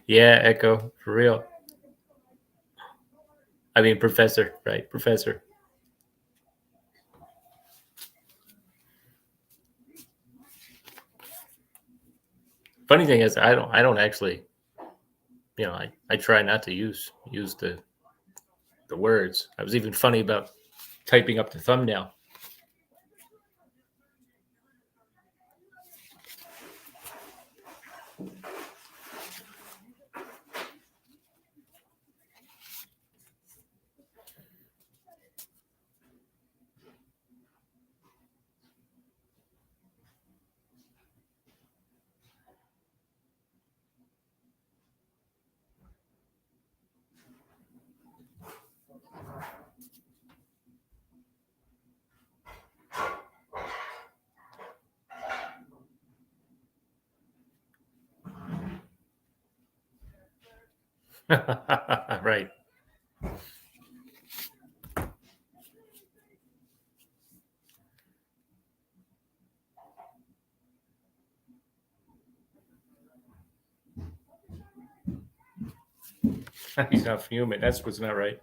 Yeah, Echo, for real. I mean, Professor, right? Professor. Funny thing is, I don't actually, I try not to use the words. I was even funny about typing up the thumbnail. Right. He's not human. That's what's not right.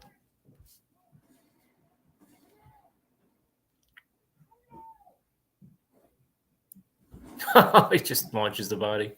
He just launches the body.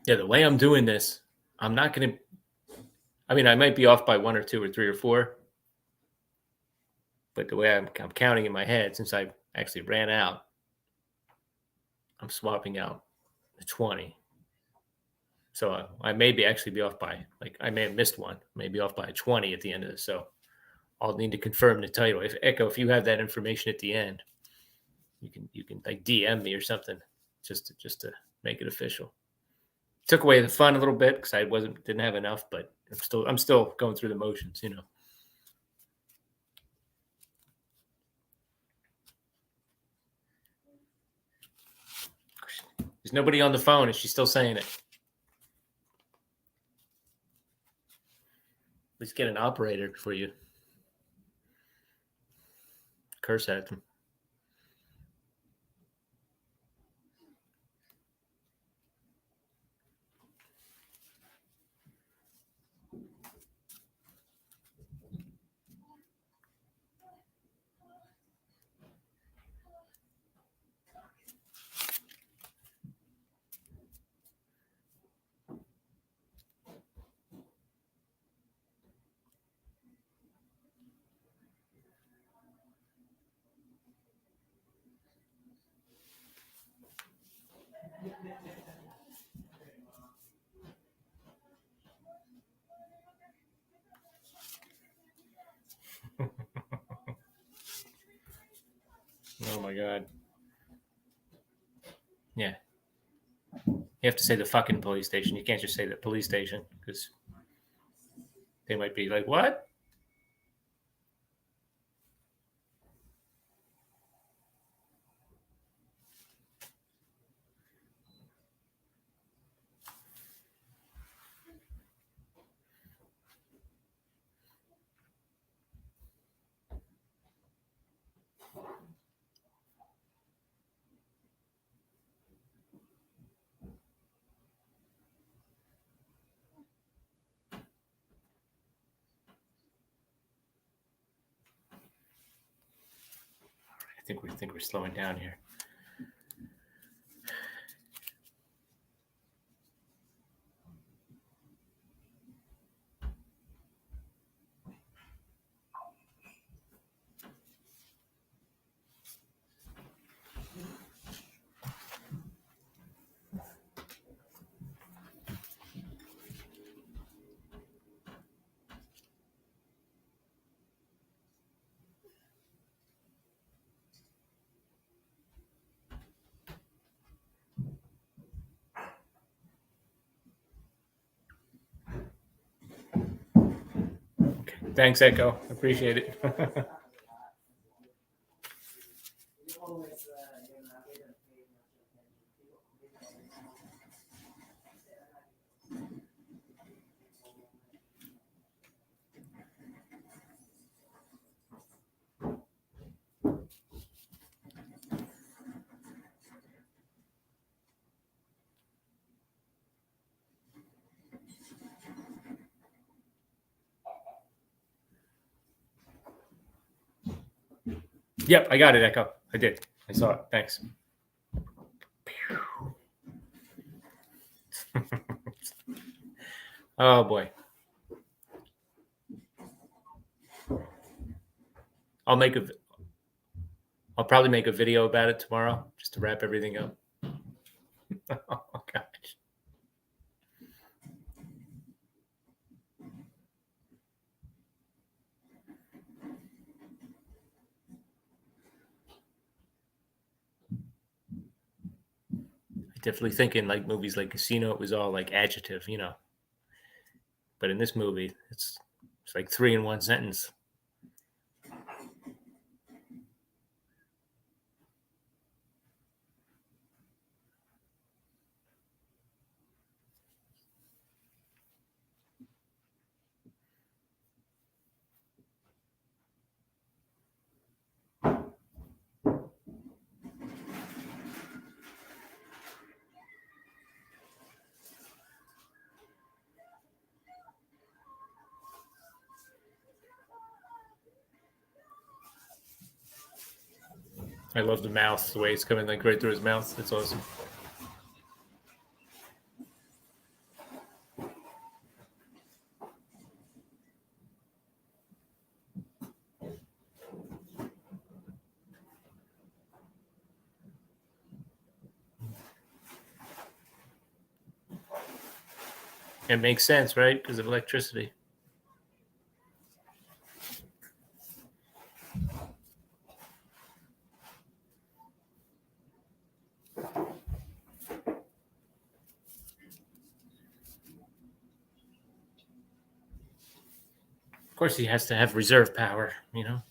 Yeah, the way I'm doing this, I'm not going to. I mean, I might be off by one or two or three or four, but the way I'm counting in my head, since I actually ran out, I'm swapping out the 20. So I may be actually be off by, like, I may have missed one, maybe off by 20 at the end of this. So I'll need to confirm the title. If Echo, if you have that information at the end, you can like DM me or something, just to make it official. Took away the fun a little bit because I didn't have enough, but I'm still going through the motions. There's nobody on the phone, and she's still saying it. Let's get an operator for you. Curse at them. Oh my god. Yeah. You have to say the fucking police station. You can't just say the police station because they might be like, what? I think we're slowing down here. Thanks, Echo. Appreciate it. Yep, I got it, Echo. I did. I saw it. Thanks. Oh boy. I'll probably make a video about it tomorrow just to wrap everything up. Oh gosh. Definitely thinking like movies like Casino, it was all like adjective, you know. But in this movie, it's like 3 in 1 sentence. I love the mouth, the way it's coming like right through his mouth. It's awesome. It makes sense, right? Because of electricity. Of course, he has to have reserve power, you know?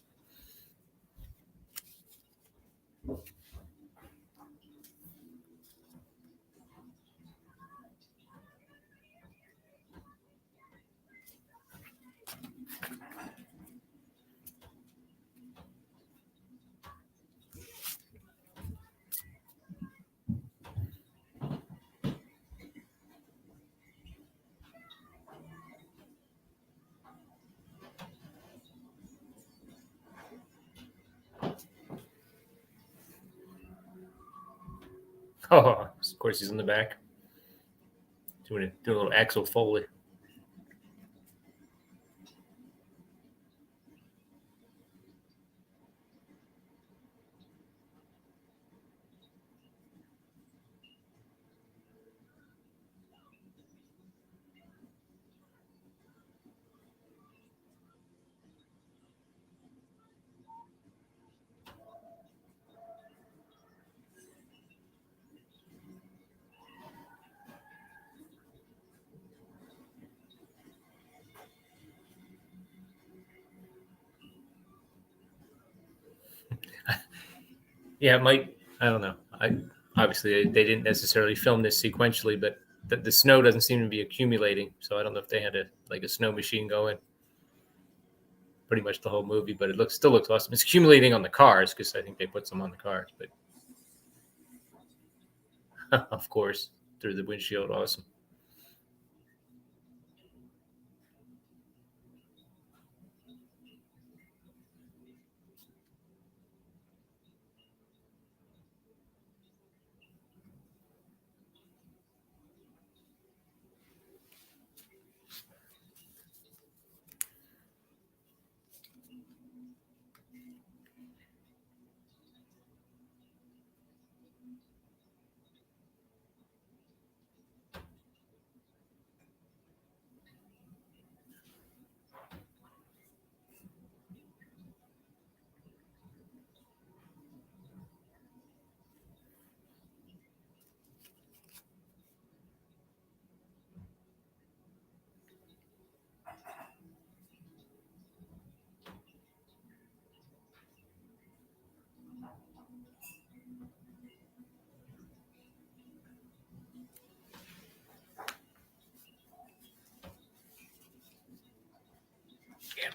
Oh, of course, he's in the back doing a little Axel Foley. Yeah, it might. I don't know. I obviously they didn't necessarily film this sequentially, but the snow doesn't seem to be accumulating. So I don't know if they had a snow machine going pretty much the whole movie, but it still looks awesome. It's accumulating on the cars because I think they put some on the cars, but of course through the windshield, awesome.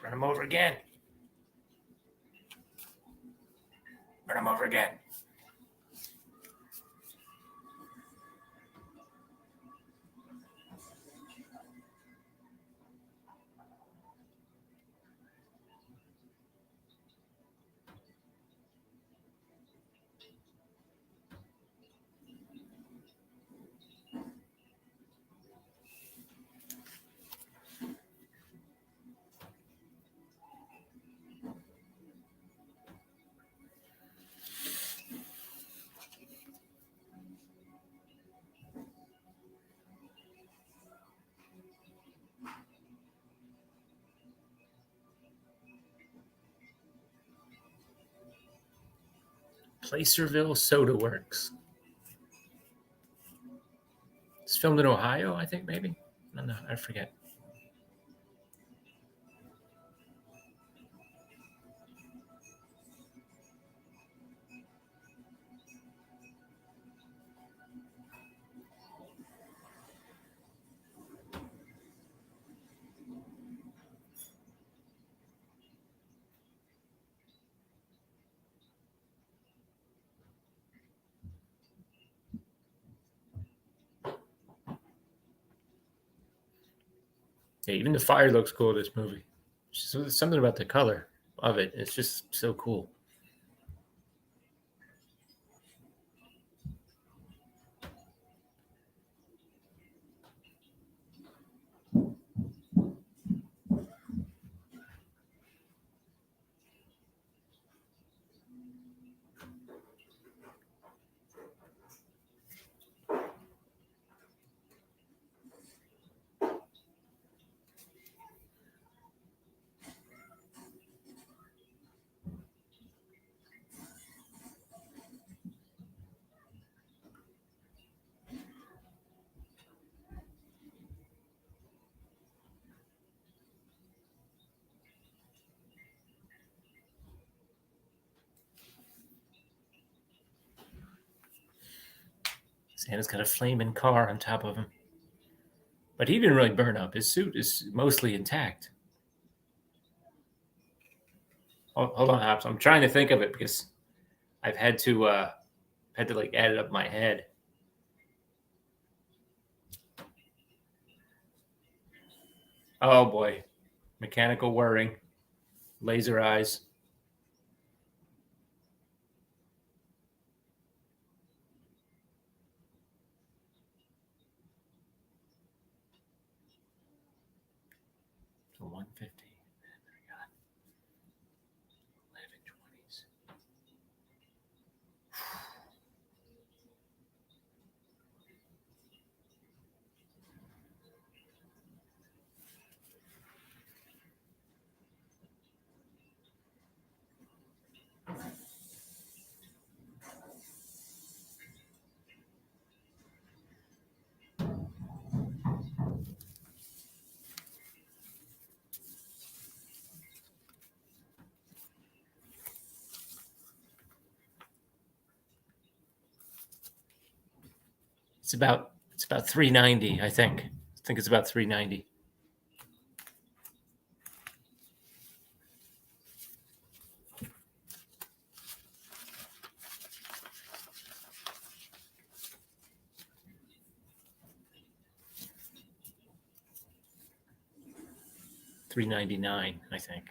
Run him over again. Run him over again. Placerville Soda Works. It's filmed in Ohio, I think, maybe. No, I forget. Yeah, even the fire looks cool in this movie. Just something about the color of it. It's just so cool. Santa's got a flaming car on top of him. But he didn't really burn up. His suit is mostly intact. Hold on, Hops. I'm trying to think of it because I've had to like add it up in my head. Oh boy. Mechanical whirring. Laser eyes. So 150. I got 1120s. It's about 390, I think. I think it's about 390. $399, I think.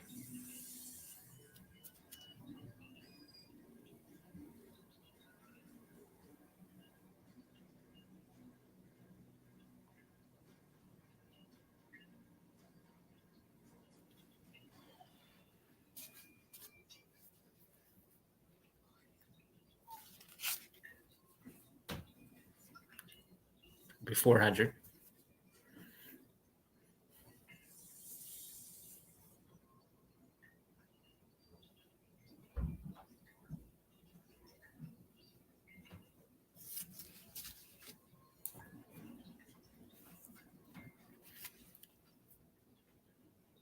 Be 400.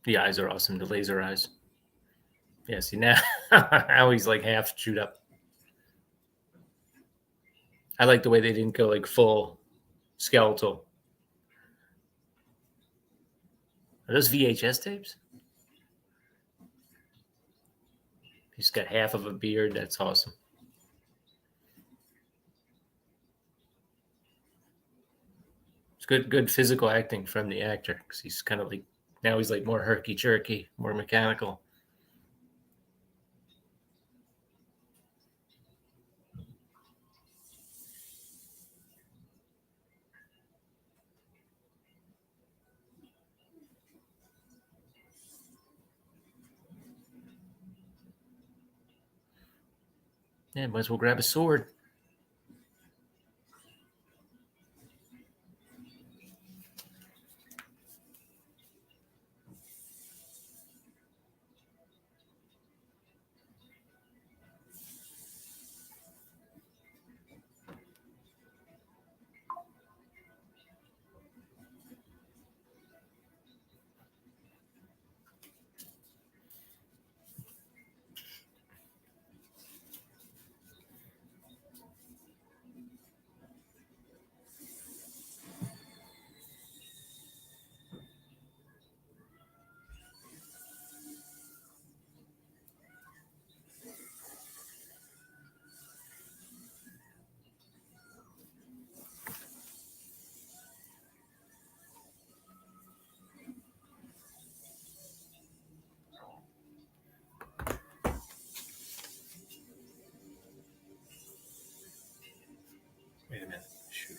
The eyes are awesome. The laser eyes. Yeah, see now, now he's like half chewed up. I like the way they didn't go like full skeletal. Are those VHS tapes? Just got half of a beard. That's awesome. It's good physical acting from the actor because he's kind of like now he's like more herky jerky, more mechanical. Yeah, might as well grab a sword. Wait a minute. Shoot.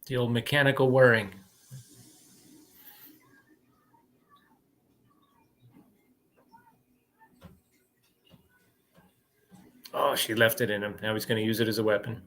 The old mechanical whirring. Oh, she left it in him. Now he's going to use it as a weapon.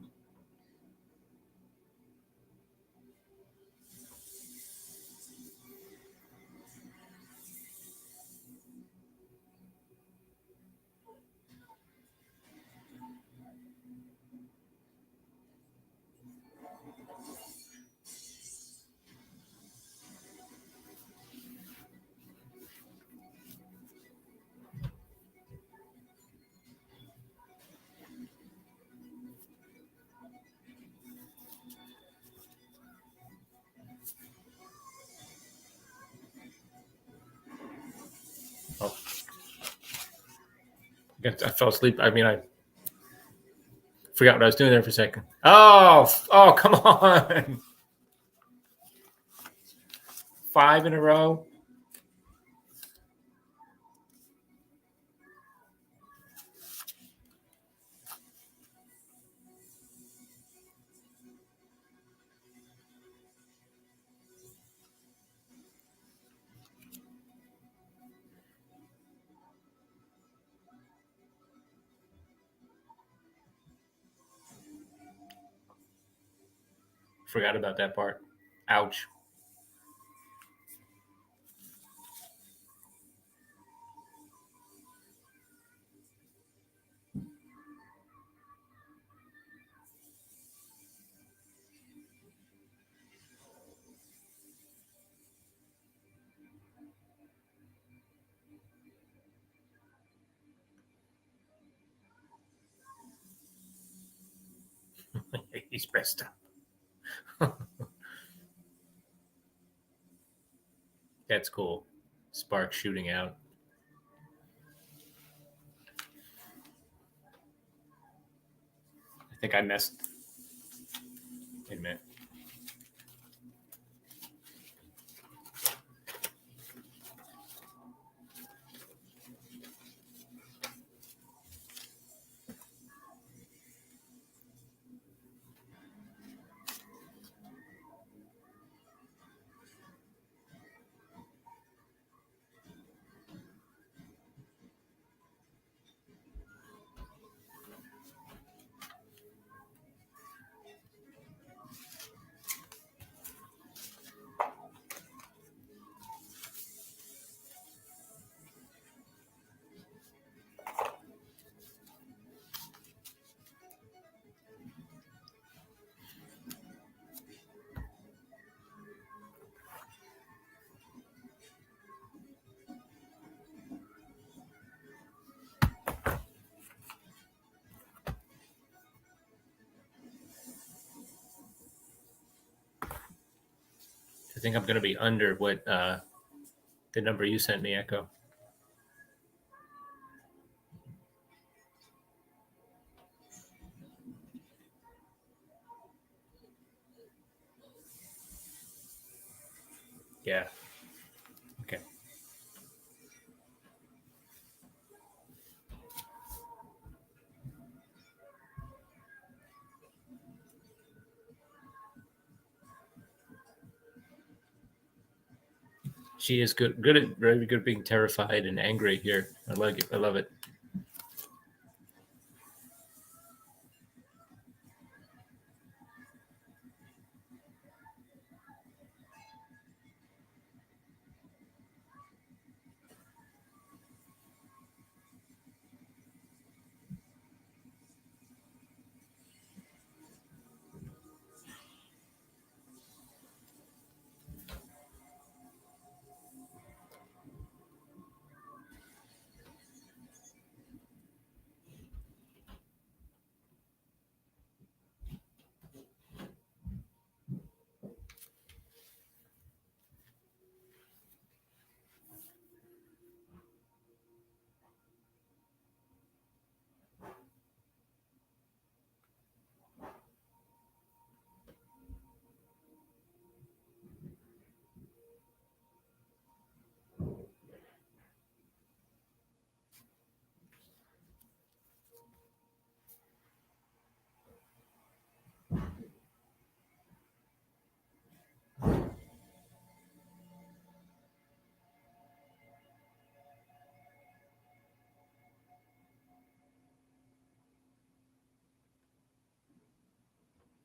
Oh, I fell asleep. I mean, I forgot what I was doing there for a second. Oh, come on. 5 in a row. Forgot about that part. Ouch. He's messed up. That's cool. Sparks shooting out. I think I messed. Wait a minute. I think I'm going to be under what the number you sent me, Echo. Yeah. Okay. She is very good at being terrified and angry here. I like it. I love it.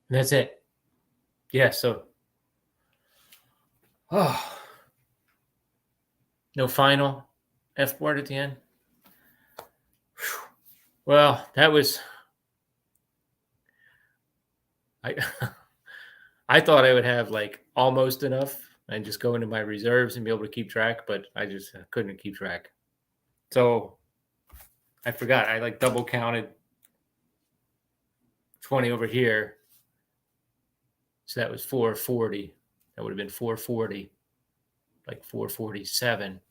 And that's it. Yeah. So, oh, no final F word at the end. Whew. Well, that was I. I thought I would have like almost enough and just go into my reserves and be able to keep track, but I just couldn't keep track. So I forgot. I like double counted 20 over here. So that was 440. That would have been 440, like 447.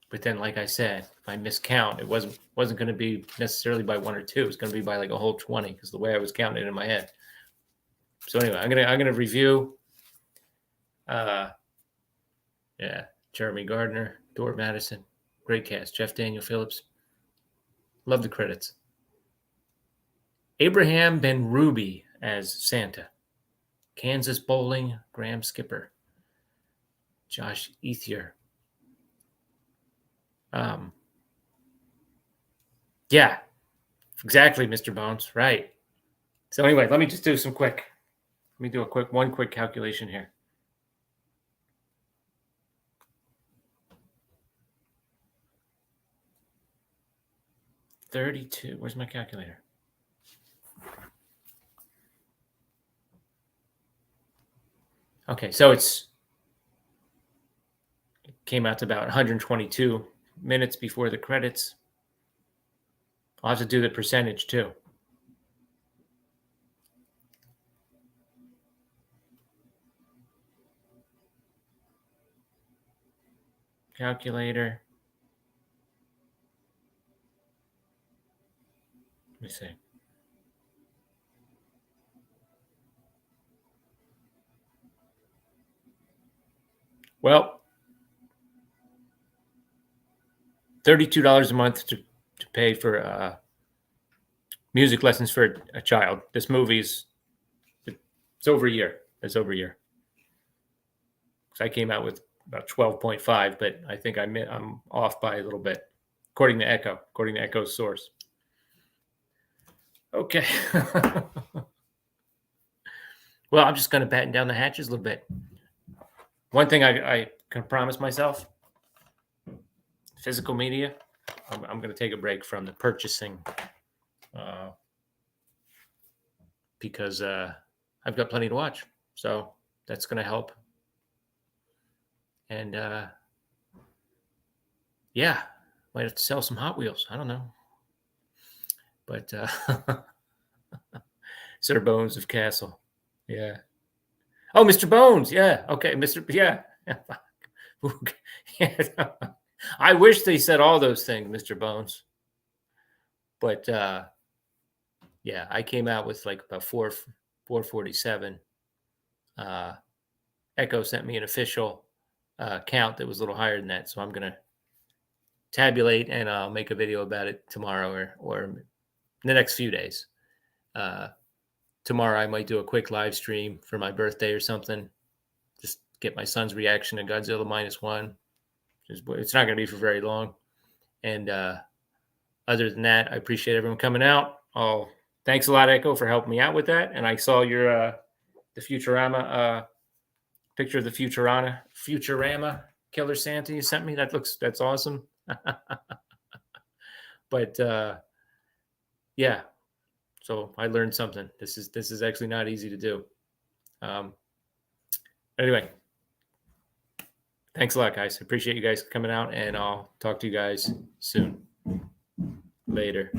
But then, like I said, if I miscount, it wasn't going to be necessarily by 1 or 2. It was going to be by like a whole 20 because the way I was counting it in my head. So anyway, I'm gonna review. Yeah, Jeremy Gardner, Dort Madison, great cast. Jeff Daniel Phillips, love the credits. Abraham Ben Ruby as Santa, Kansas Bowling, Graham Skipper, Josh Ethier. Yeah, exactly, Mr. Bones. Right. So anyway, let me just do one quick calculation here. $32. Where's my calculator? Okay, so it came out to about 122 minutes before the credits. I'll have to do the percentage too. Calculator. Let me see. Well, $32 a month to pay for music lessons for a child. This movie's it's over a year. It's over a year. So I came out with about 12.5, but I think I'm off by a little bit, according to Echo's source. Okay. Well, I'm just going to batten down the hatches a little bit. One thing I can promise myself, physical media, I'm going to take a break from the purchasing because I've got plenty to watch. So that's going to help. And yeah, might have to sell some Hot Wheels. I don't know. But Sir Bones of Castle. Yeah. Oh, Mr. Bones. Yeah. Okay, Mr. Yeah. Yeah. I wish they said all those things, Mr. Bones. But yeah, I came out with like about 447. Echo sent me an official count that was a little higher than that, so I'm gonna tabulate and I'll make a video about it tomorrow or in the next few days. Tomorrow I might do a quick live stream for my birthday or something. Just get my son's reaction to Godzilla -1. It's not going to be for very long. And other than that, I appreciate everyone coming out. Oh, thanks a lot, Echo, for helping me out with that. And I saw your the Futurama picture of the Futurama Killer Santa you sent me. That's awesome. But yeah, so I learned something. This is actually not easy to do. Anyway, thanks a lot, guys. Appreciate you guys coming out, and I'll talk to you guys soon. Later.